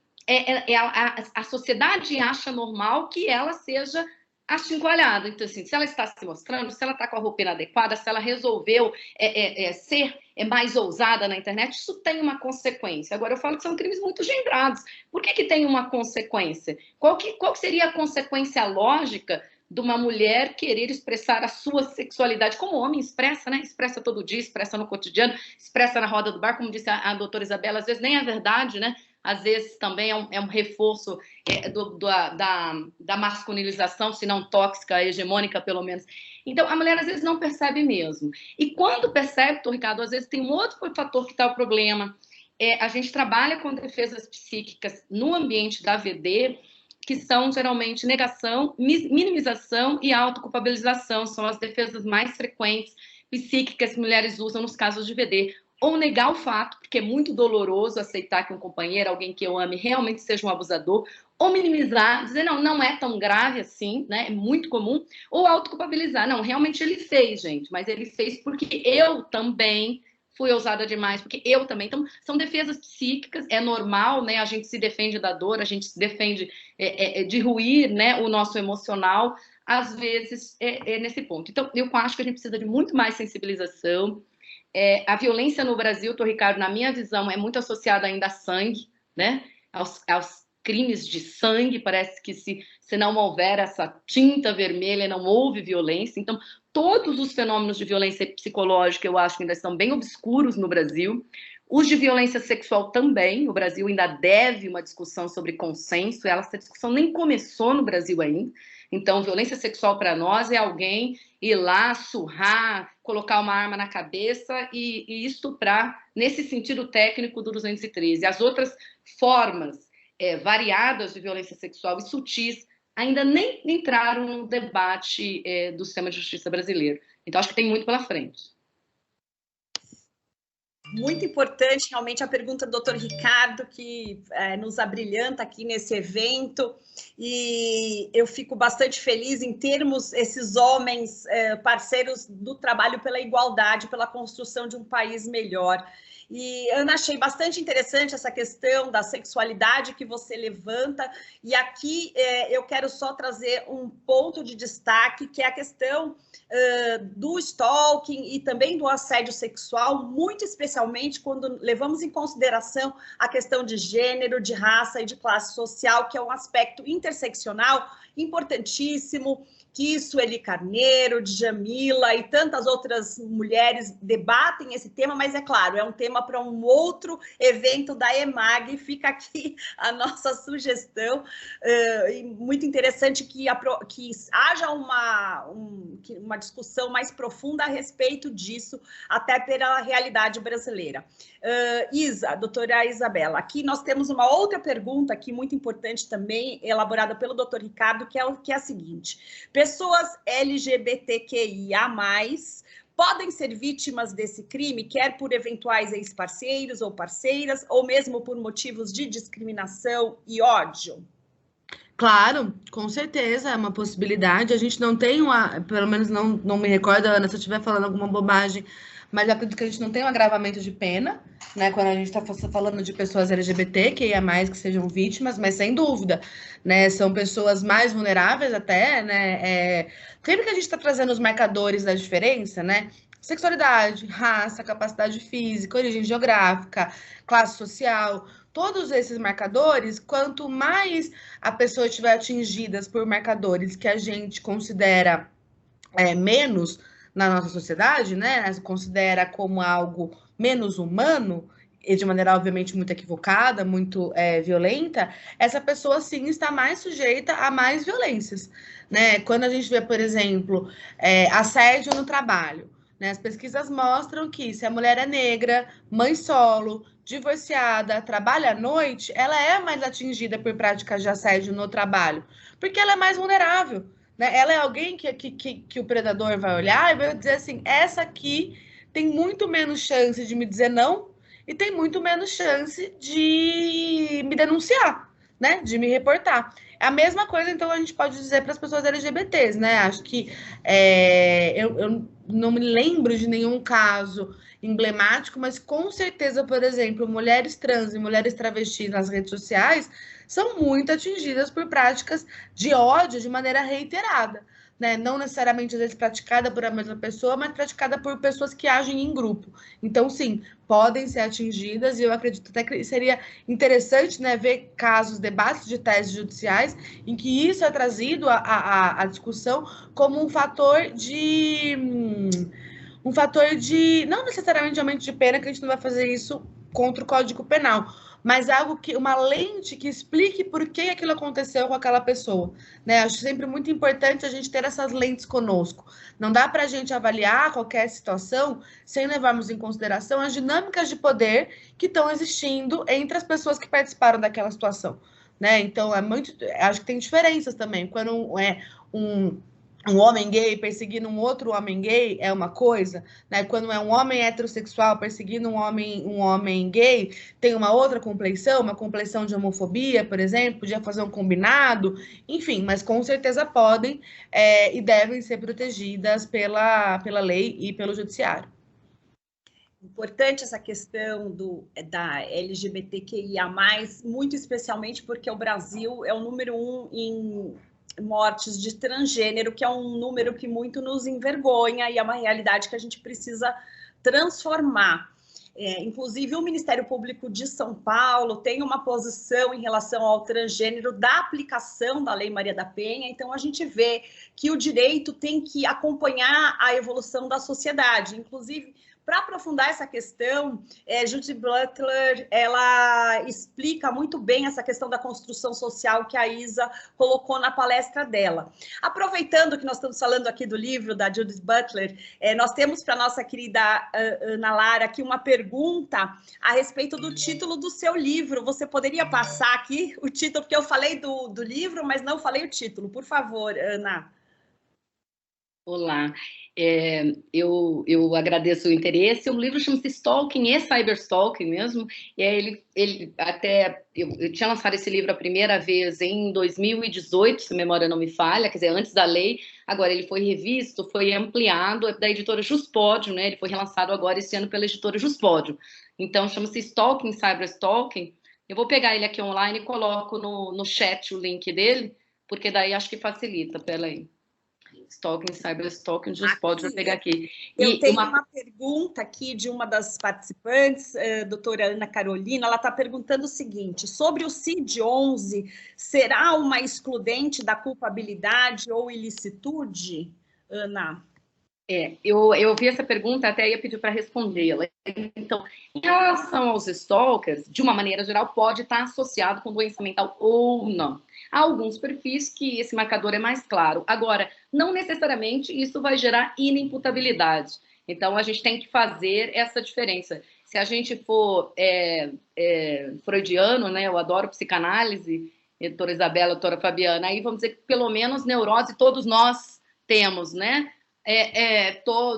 a sociedade acha normal que ela seja achincoalhada. Então, assim, se ela está se mostrando, se ela está com a roupa inadequada, se ela resolveu ser mais ousada na internet, isso tem uma consequência. Agora, eu falo que são crimes muito gendrados. Por que tem uma consequência? Qual que seria a consequência lógica de uma mulher querer expressar a sua sexualidade, como o homem expressa, né? Expressa todo dia, expressa no cotidiano, expressa na roda do bar, como disse a doutora Isabela, às vezes nem é verdade, né? Às vezes também é um reforço da masculinização, se não tóxica, hegemônica, pelo menos. Então, a mulher às vezes não percebe mesmo. E quando percebe, doutor Ricardo, às vezes tem um outro fator que está o problema. A gente trabalha com defesas psíquicas no ambiente da VD, que são geralmente negação, minimização e autoculpabilização. São as defesas mais frequentes psíquicas que mulheres usam nos casos de VD. Ou negar o fato, porque é muito doloroso aceitar que um companheiro, alguém que eu ame, realmente seja um abusador, ou minimizar, dizer, não é tão grave assim, né? É muito comum, ou autoculpabilizar, não, realmente ele fez, gente, mas ele fez porque eu também fui ousada demais, porque eu também. Então, são defesas psíquicas, é normal, né? A gente se defende da dor, a gente se defende de ruir, né, o nosso emocional, às vezes nesse ponto. Então, eu acho que a gente precisa de muito mais sensibilização. A violência no Brasil, doutor Ricardo, na minha visão, é muito associada ainda a sangue, né? Aos crimes de sangue. Parece que se não houver essa tinta vermelha, não houve violência. Então, todos os fenômenos de violência psicológica, eu acho que ainda estão bem obscuros no Brasil. Os de violência sexual também. O Brasil ainda deve uma discussão sobre consenso. Essa discussão nem começou no Brasil ainda. Então, violência sexual para nós é alguém ir lá, surrar, colocar uma arma na cabeça e estuprar, nesse sentido técnico do 213. As outras formas variadas de violência sexual e sutis ainda nem entraram no debate do sistema de justiça brasileiro. Então, acho que tem muito pela frente. Muito importante, realmente, a pergunta do doutor Ricardo, que nos abrilhanta aqui nesse evento, e eu fico bastante feliz em termos esses homens parceiros do trabalho pela igualdade, pela construção de um país melhor. E, Ana, achei bastante interessante essa questão da sexualidade que você levanta, e aqui eu quero só trazer um ponto de destaque, que é a questão do stalking e também do assédio sexual, muito especialmente quando levamos em consideração a questão de gênero, de raça e de classe social, que é um aspecto interseccional importantíssimo, que Sueli Carneiro, Djamila e tantas outras mulheres debatem esse tema, mas é claro, é um tema para um outro evento da EMAG, fica aqui a nossa sugestão, muito interessante que haja uma discussão mais profunda a respeito disso, até pela realidade brasileira. Doutora Isabela, aqui nós temos uma outra pergunta aqui muito importante também, elaborada pelo doutor Ricardo, que é a seguinte: pessoas LGBTQIA+, podem ser vítimas desse crime, quer por eventuais ex-parceiros ou parceiras, ou mesmo por motivos de discriminação e ódio? Claro, com certeza, é uma possibilidade. A gente não tem pelo menos não me recordo, Ana, se eu estiver falando alguma bobagem, mas eu acredito que a gente não tem um agravamento de pena, né, quando a gente está falando de pessoas LGBT, que é mais que sejam vítimas, mas sem dúvida, né, são pessoas mais vulneráveis até, né, sempre que a gente está trazendo os marcadores da diferença, né, sexualidade, raça, capacidade física, origem geográfica, classe social, todos esses marcadores, quanto mais a pessoa estiver atingida por marcadores que a gente considera menos na nossa sociedade, né, considera como algo menos humano, e de maneira obviamente muito equivocada, muito violenta, essa pessoa sim está mais sujeita a mais violências, né? Quando a gente vê, por exemplo, assédio no trabalho, né, as pesquisas mostram que se a mulher é negra, mãe solo, divorciada, trabalha à noite, ela é mais atingida por práticas de assédio no trabalho, porque ela é mais vulnerável. Né? Ela é alguém que o predador vai olhar e vai dizer assim, essa aqui tem muito menos chance de me dizer não e tem muito menos chance de me denunciar, né? De me reportar. A mesma coisa, então, a gente pode dizer para as pessoas LGBTs, né? Acho que eu não me lembro de nenhum caso emblemático, mas com certeza, por exemplo, mulheres trans e mulheres travestis nas redes sociais são muito atingidas por práticas de ódio de maneira reiterada, né? Não necessariamente, às vezes, praticada por a mesma pessoa, mas praticada por pessoas que agem em grupo. Então, sim, podem ser atingidas, e eu acredito até que seria interessante, né, ver casos, debates de teses judiciais, em que isso é trazido à discussão como um fator de não necessariamente de aumento de pena, que a gente não vai fazer isso contra o Código Penal, mas uma lente que explique por que aquilo aconteceu com aquela pessoa, né? Acho sempre muito importante a gente ter essas lentes conosco. Não dá para a gente avaliar qualquer situação sem levarmos em consideração as dinâmicas de poder que estão existindo entre as pessoas que participaram daquela situação, né? Então, acho que tem diferenças também. Quando é um homem gay perseguindo um outro homem gay é uma coisa, né? Quando é um homem heterossexual perseguindo um homem gay, tem uma outra compleição, uma compleição de homofobia, por exemplo, podia fazer um combinado, enfim, mas com certeza podem e devem ser protegidas pela lei e pelo judiciário. Importante essa questão da LGBTQIA+, muito especialmente porque o Brasil é o número 1 em mortes de transgênero, que é um número que muito nos envergonha e é uma realidade que a gente precisa transformar. Inclusive, o Ministério Público de São Paulo tem uma posição em relação ao transgênero da aplicação da Lei Maria da Penha, então a gente vê que o direito tem que acompanhar a evolução da sociedade, inclusive. Para aprofundar essa questão, Judith Butler, ela explica muito bem essa questão da construção social que a Isa colocou na palestra dela. Aproveitando que nós estamos falando aqui do livro da Judith Butler, nós temos para a nossa querida Ana Lara aqui uma pergunta a respeito do título do seu livro. Você poderia passar aqui o título, porque eu falei do livro, mas não falei o título. Por favor, Ana. Olá, eu agradeço o interesse. O livro chama-se Stalking e Cyberstalking mesmo, e ele até... Eu tinha lançado esse livro a primeira vez em 2018, se a memória não me falha, quer dizer, antes da lei. Agora ele foi revisto, foi ampliado, da editora Juspódio, né? Ele foi relançado agora esse ano pela editora Juspódio. Então, chama-se Stalking, Cyberstalking. Eu vou pegar ele aqui online e coloco no chat o link dele, porque daí acho que facilita. Pera aí. Stalking, Cyberstalking, pode pegar aqui. Eu tenho uma pergunta aqui de uma das participantes, doutora Ana Carolina, ela está perguntando o seguinte, sobre o CID-11, será uma excludente da culpabilidade ou ilicitude, Ana? Eu vi essa pergunta, até ia pedir para respondê-la. Então, em relação aos stalkers, de uma maneira geral, pode estar associado com doença mental ou não. Há alguns perfis que esse marcador é mais claro. Agora, não necessariamente isso vai gerar inimputabilidade. Então, a gente tem que fazer essa diferença. Se a gente for freudiano, né, eu adoro psicanálise, doutora Isabela, doutora Fabiana, aí vamos dizer que pelo menos neurose todos nós temos, né?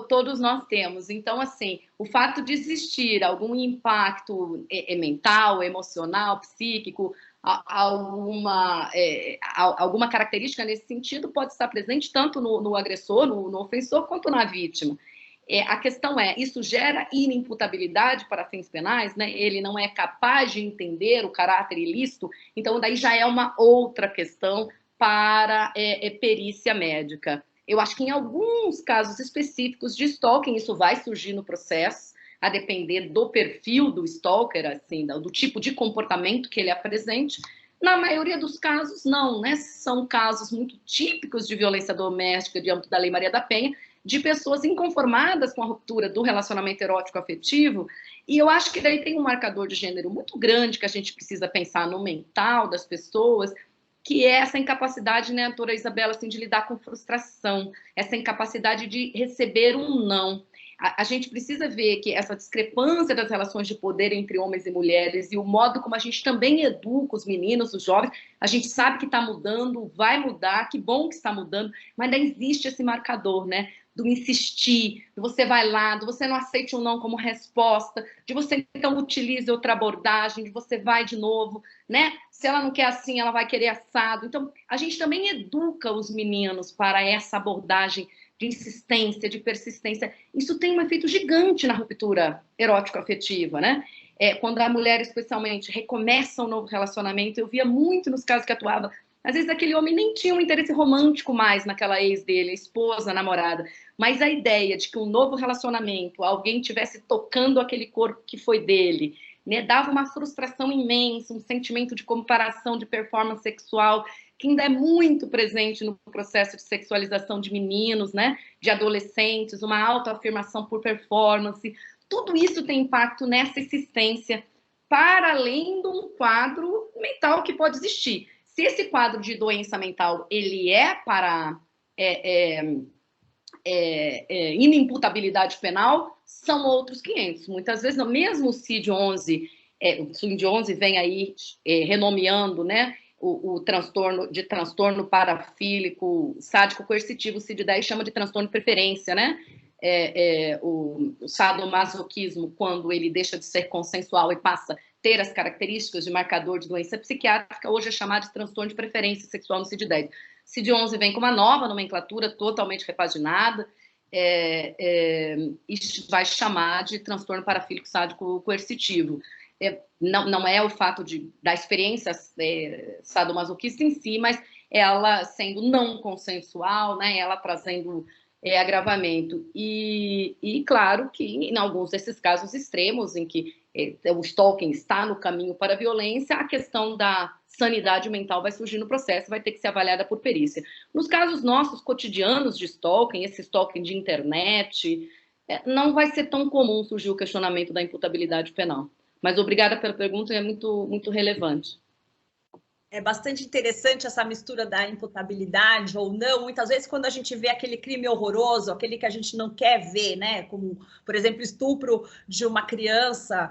Todos nós temos. Então, assim, o fato de existir algum impacto mental, emocional, psíquico, alguma característica nesse sentido pode estar presente tanto no agressor, no ofensor, quanto na vítima. A questão é, isso gera inimputabilidade para fins penais, né? Ele não é capaz de entender o caráter ilícito, então daí já é uma outra questão para perícia médica. Eu acho que em alguns casos específicos de stalking, isso vai surgir no processo, a depender do perfil do stalker, assim, do tipo de comportamento que ele apresente. Na maioria dos casos, não, né? São casos muito típicos de violência doméstica, de âmbito da Lei Maria da Penha, de pessoas inconformadas com a ruptura do relacionamento erótico afetivo. E eu acho que daí tem um marcador de gênero muito grande que a gente precisa pensar no mental das pessoas, que é essa incapacidade, né, doutora Isabela, assim, de lidar com frustração, essa incapacidade de receber um não. A gente precisa ver que essa discrepância das relações de poder entre homens e mulheres e o modo como a gente também educa os meninos, os jovens, a gente sabe que está mudando, vai mudar, que bom que está mudando, mas ainda existe esse marcador, né, do insistir, de você vai lá, de você não aceite um não como resposta, de você então utilize outra abordagem, de você vai de novo, né? Se ela não quer assim, ela vai querer assado. Então, a gente também educa os meninos para essa abordagem de insistência, de persistência. Isso tem um efeito gigante na ruptura erótico-afetiva, né? Quando a mulher, especialmente, recomeça um novo relacionamento, eu via muito nos casos que atuava, às vezes aquele homem nem tinha um interesse romântico mais naquela ex dele, a esposa, a namorada, mas a ideia de que um novo relacionamento, alguém tivesse tocando aquele corpo que foi dele, né, dava uma frustração imensa, um sentimento de comparação, de performance sexual, que ainda é muito presente no processo de sexualização de meninos, né, de adolescentes, uma autoafirmação por performance. Tudo isso tem impacto nessa existência, para além de um quadro mental que pode existir. Se esse quadro de doença mental ele é para inimputabilidade penal, são outros 500. Muitas vezes, mesmo o CID-11, o CID-11 vem aí renomeando, né, o transtorno parafílico sádico coercitivo, o CID-10 chama de transtorno de preferência, né? O sadomasoquismo, quando ele deixa de ser consensual e passa a ter as características de marcador de doença psiquiátrica, hoje é chamado de transtorno de preferência sexual no CID-10. CID-11 vem com uma nova nomenclatura totalmente repaginada, e vai chamar de transtorno parafílico sádico coercitivo. Não é o fato da experiência sadomasoquista em si, mas ela sendo não consensual, né, ela trazendo agravamento. E claro que em alguns desses casos extremos, em que o stalking está no caminho para a violência, a questão da sanidade mental vai surgir no processo, vai ter que ser avaliada por perícia. Nos casos nossos cotidianos de stalking, esse stalking de internet, não vai ser tão comum surgir o questionamento da imputabilidade penal. Mas obrigada pela pergunta, é muito, muito relevante. É bastante interessante essa mistura da imputabilidade ou não. Muitas vezes, quando a gente vê aquele crime horroroso, aquele que a gente não quer ver, né? Como, por exemplo, estupro de uma criança,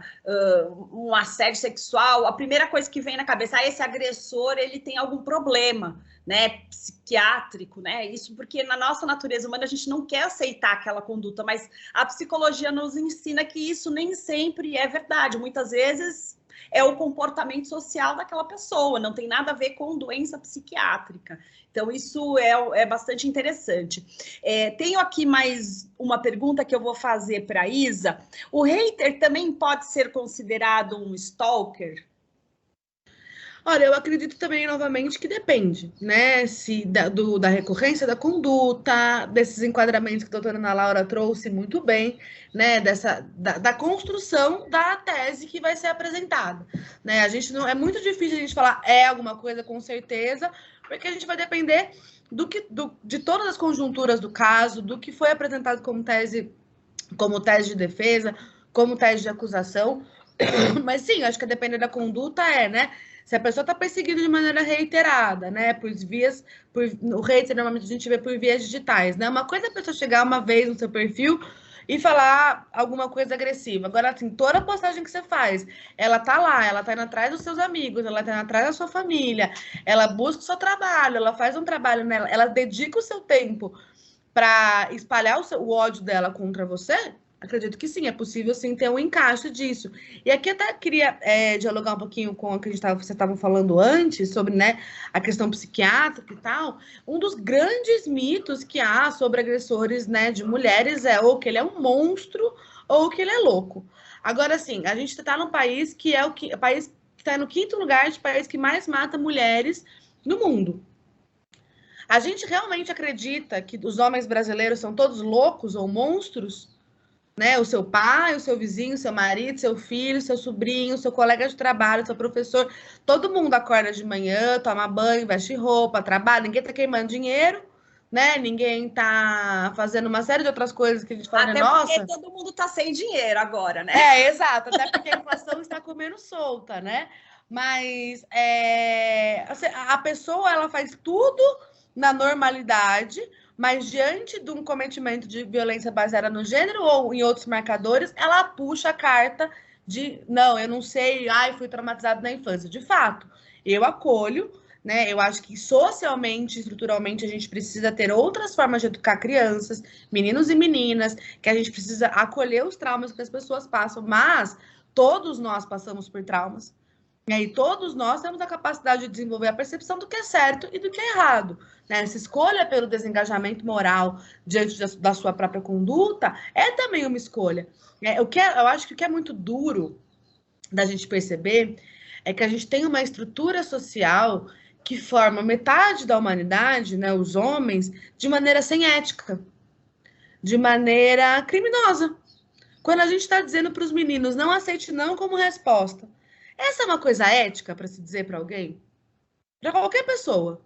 um assédio sexual, a primeira coisa que vem na cabeça, esse agressor, ele tem algum problema, né? Psiquiátrico, né? Isso porque na nossa natureza humana a gente não quer aceitar aquela conduta, mas a psicologia nos ensina que isso nem sempre é verdade. Muitas vezes é o comportamento social daquela pessoa, não tem nada a ver com doença psiquiátrica. Então, isso é bastante interessante. Tenho aqui mais uma pergunta que eu vou fazer para a Isa. O hater também pode ser considerado um stalker? Olha, eu acredito também, novamente, que depende, né? Da recorrência da conduta, desses enquadramentos que a doutora Ana Laura trouxe muito bem, né? Da construção da tese que vai ser apresentada, né? A gente não, é muito difícil a gente falar alguma coisa com certeza, porque a gente vai depender de todas as conjunturas do caso, do que foi apresentado como tese de defesa, como tese de acusação. Mas sim, acho que a depender da conduta né? Se a pessoa está perseguindo de maneira reiterada, né? O hater normalmente a gente vê por vias digitais, né? Uma coisa é a pessoa chegar uma vez no seu perfil e falar alguma coisa agressiva. Agora, assim, toda postagem que você faz, ela tá lá, ela tá indo atrás dos seus amigos, ela tá indo atrás da sua família, ela busca o seu trabalho, ela faz um trabalho nela, ela dedica o seu tempo para espalhar o ódio dela contra você. Acredito que sim, é possível sim ter um encaixe disso. E aqui até queria dialogar um pouquinho com o que vocês estavam falando antes, sobre, né, a questão psiquiátrica e tal. Um dos grandes mitos que há sobre agressores, né, de mulheres é ou que ele é um monstro ou que ele é louco. Agora, sim, a gente está num país que é o país que está no 5º lugar de país que mais mata mulheres no mundo. A gente realmente acredita que os homens brasileiros são todos loucos ou monstros? Né? O seu pai, o seu vizinho, seu marido, seu filho, seu sobrinho, seu colega de trabalho, seu professor, todo mundo acorda de manhã, toma banho, veste roupa, trabalha, ninguém tá queimando dinheiro, né? Ninguém tá fazendo uma série de outras coisas que a gente fala, até nossa... porque todo mundo tá sem dinheiro agora, né? Exato, até porque a inflação está comendo solta, né? Mas a pessoa, ela faz tudo na normalidade, mas diante de um cometimento de violência baseada no gênero ou em outros marcadores, ela puxa a carta de, não, eu não sei, fui traumatizado na infância. De fato, eu acolho, né? Eu acho que socialmente, estruturalmente, a gente precisa ter outras formas de educar crianças, meninos e meninas, que a gente precisa acolher os traumas que as pessoas passam, mas todos nós passamos por traumas. E todos nós temos a capacidade de desenvolver a percepção do que é certo e do que é errado. Né? Essa escolha pelo desengajamento moral diante da sua própria conduta é também uma escolha. Eu acho que o que é muito duro da gente perceber é que a gente tem uma estrutura social que forma metade da humanidade, né, os homens, de maneira sem ética, de maneira criminosa. Quando a gente está dizendo para os meninos, não aceite não como resposta. Essa é uma coisa ética para se dizer para alguém? Para qualquer pessoa.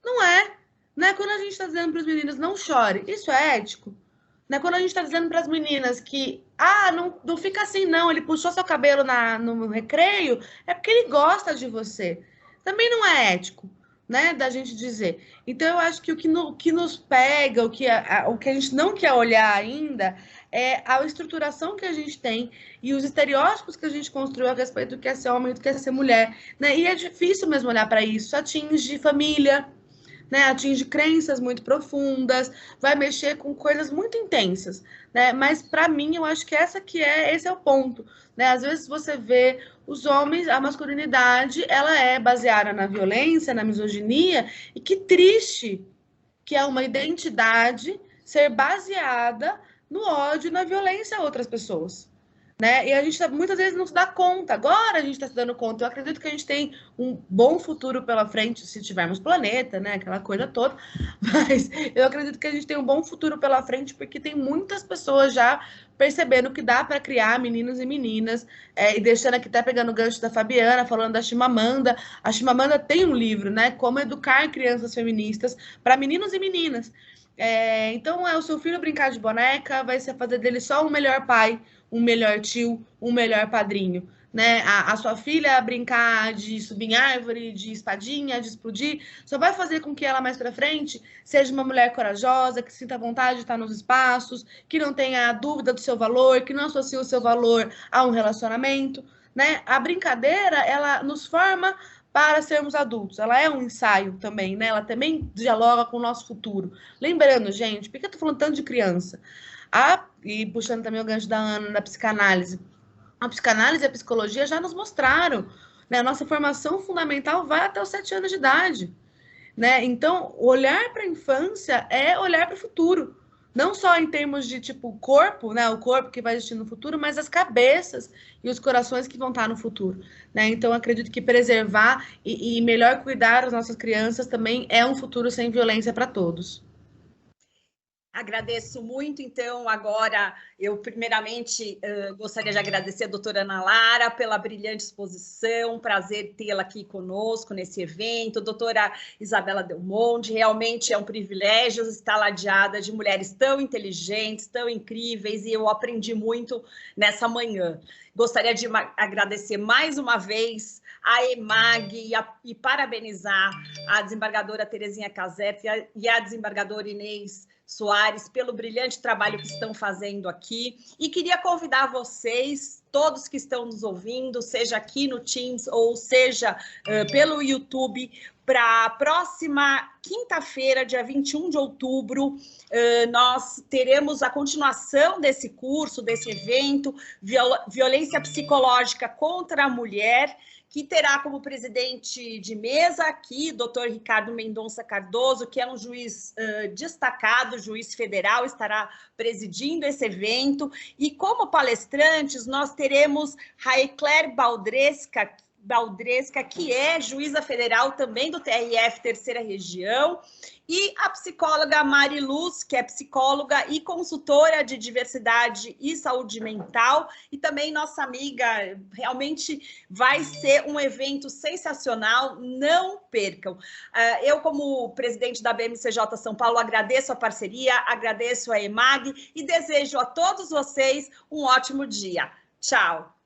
Não é. Né? Quando a gente está dizendo para os meninos, não chore, isso é ético? Né? Quando a gente está dizendo para as meninas que, não fica assim não, ele puxou seu cabelo no recreio, é porque ele gosta de você. Também não é ético, né, da gente dizer. Então, eu acho que o que nos pega, o que a gente não quer olhar ainda, é a estruturação que a gente tem e os estereótipos que a gente construiu a respeito do que é ser homem e do que é ser mulher. Né? E é difícil mesmo olhar para isso. Atinge família, né? Atinge crenças muito profundas, vai mexer com coisas muito intensas. Né? Mas, para mim, eu acho que esse é o ponto. Né? Às vezes você vê os homens, a masculinidade, ela é baseada na violência, na misoginia, e que triste que é uma identidade ser baseada no ódio e na violência a outras pessoas. Né? E a gente muitas vezes não se dá conta. Agora a gente está se dando conta. Eu acredito que a gente tem um bom futuro pela frente, se tivermos planeta, né? Aquela coisa toda. Mas eu acredito que a gente tem um bom futuro pela frente, porque tem muitas pessoas já percebendo que dá para criar meninos e meninas. E deixando aqui, até pegando o gancho da Fabiana, falando da Chimamanda. A Chimamanda tem um livro, né? Como educar crianças feministas para meninos e meninas. Então, o seu filho brincar de boneca, vai ser fazer dele só um melhor pai, um melhor tio, um melhor padrinho. Né? A sua filha brincar de subir em árvore, de espadinha, de explodir, só vai fazer com que ela mais para frente seja uma mulher corajosa, que sinta vontade de estar nos espaços, que não tenha dúvida do seu valor, que não associe o seu valor a um relacionamento. Né? A brincadeira, ela nos forma para sermos adultos. Ela é um ensaio também, né? Ela também dialoga com o nosso futuro. Lembrando, gente, por que eu tô falando tanto de criança? E puxando também o gancho da Ana, da psicanálise. A psicanálise e a psicologia já nos mostraram, né? A nossa formação fundamental vai até os 7 anos de idade, né? Então, olhar para a infância é olhar para o futuro. Não só em termos de, tipo, corpo, né? O corpo que vai existir no futuro, mas as cabeças e os corações que vão estar no futuro, né? Então, acredito que preservar e melhor cuidar das nossas crianças também é um futuro sem violência para todos. Agradeço muito, então, agora eu primeiramente gostaria de agradecer a doutora Ana Lara pela brilhante exposição, prazer tê-la aqui conosco nesse evento, doutora Isabela Del Monte, realmente é um privilégio estar ladeada de mulheres tão inteligentes, tão incríveis, e eu aprendi muito nessa manhã. Gostaria de agradecer mais uma vez a EMAG e parabenizar a desembargadora Terezinha Caserta e a desembargadora Inês Soares pelo brilhante trabalho que estão fazendo aqui, e queria convidar vocês, todos que estão nos ouvindo, seja aqui no Teams ou seja pelo YouTube, para a próxima quinta-feira, dia 21 de outubro, nós teremos a continuação desse curso, desse evento, Violência Psicológica contra a Mulher, que terá como presidente de mesa aqui, doutor Ricardo Mendonça Cardoso, que é um juiz destacado, juiz federal, estará presidindo esse evento. E como palestrantes, nós teremos Raicler Baldresca, que é juíza federal também do TRF Terceira Região, e a psicóloga Mari Luz, que é psicóloga e consultora de diversidade e saúde mental, e também nossa amiga. Realmente vai ser um evento sensacional, não percam. Eu, como presidente da BMCJ São Paulo, agradeço a parceria, agradeço a EMAG e desejo a todos vocês um ótimo dia. Tchau!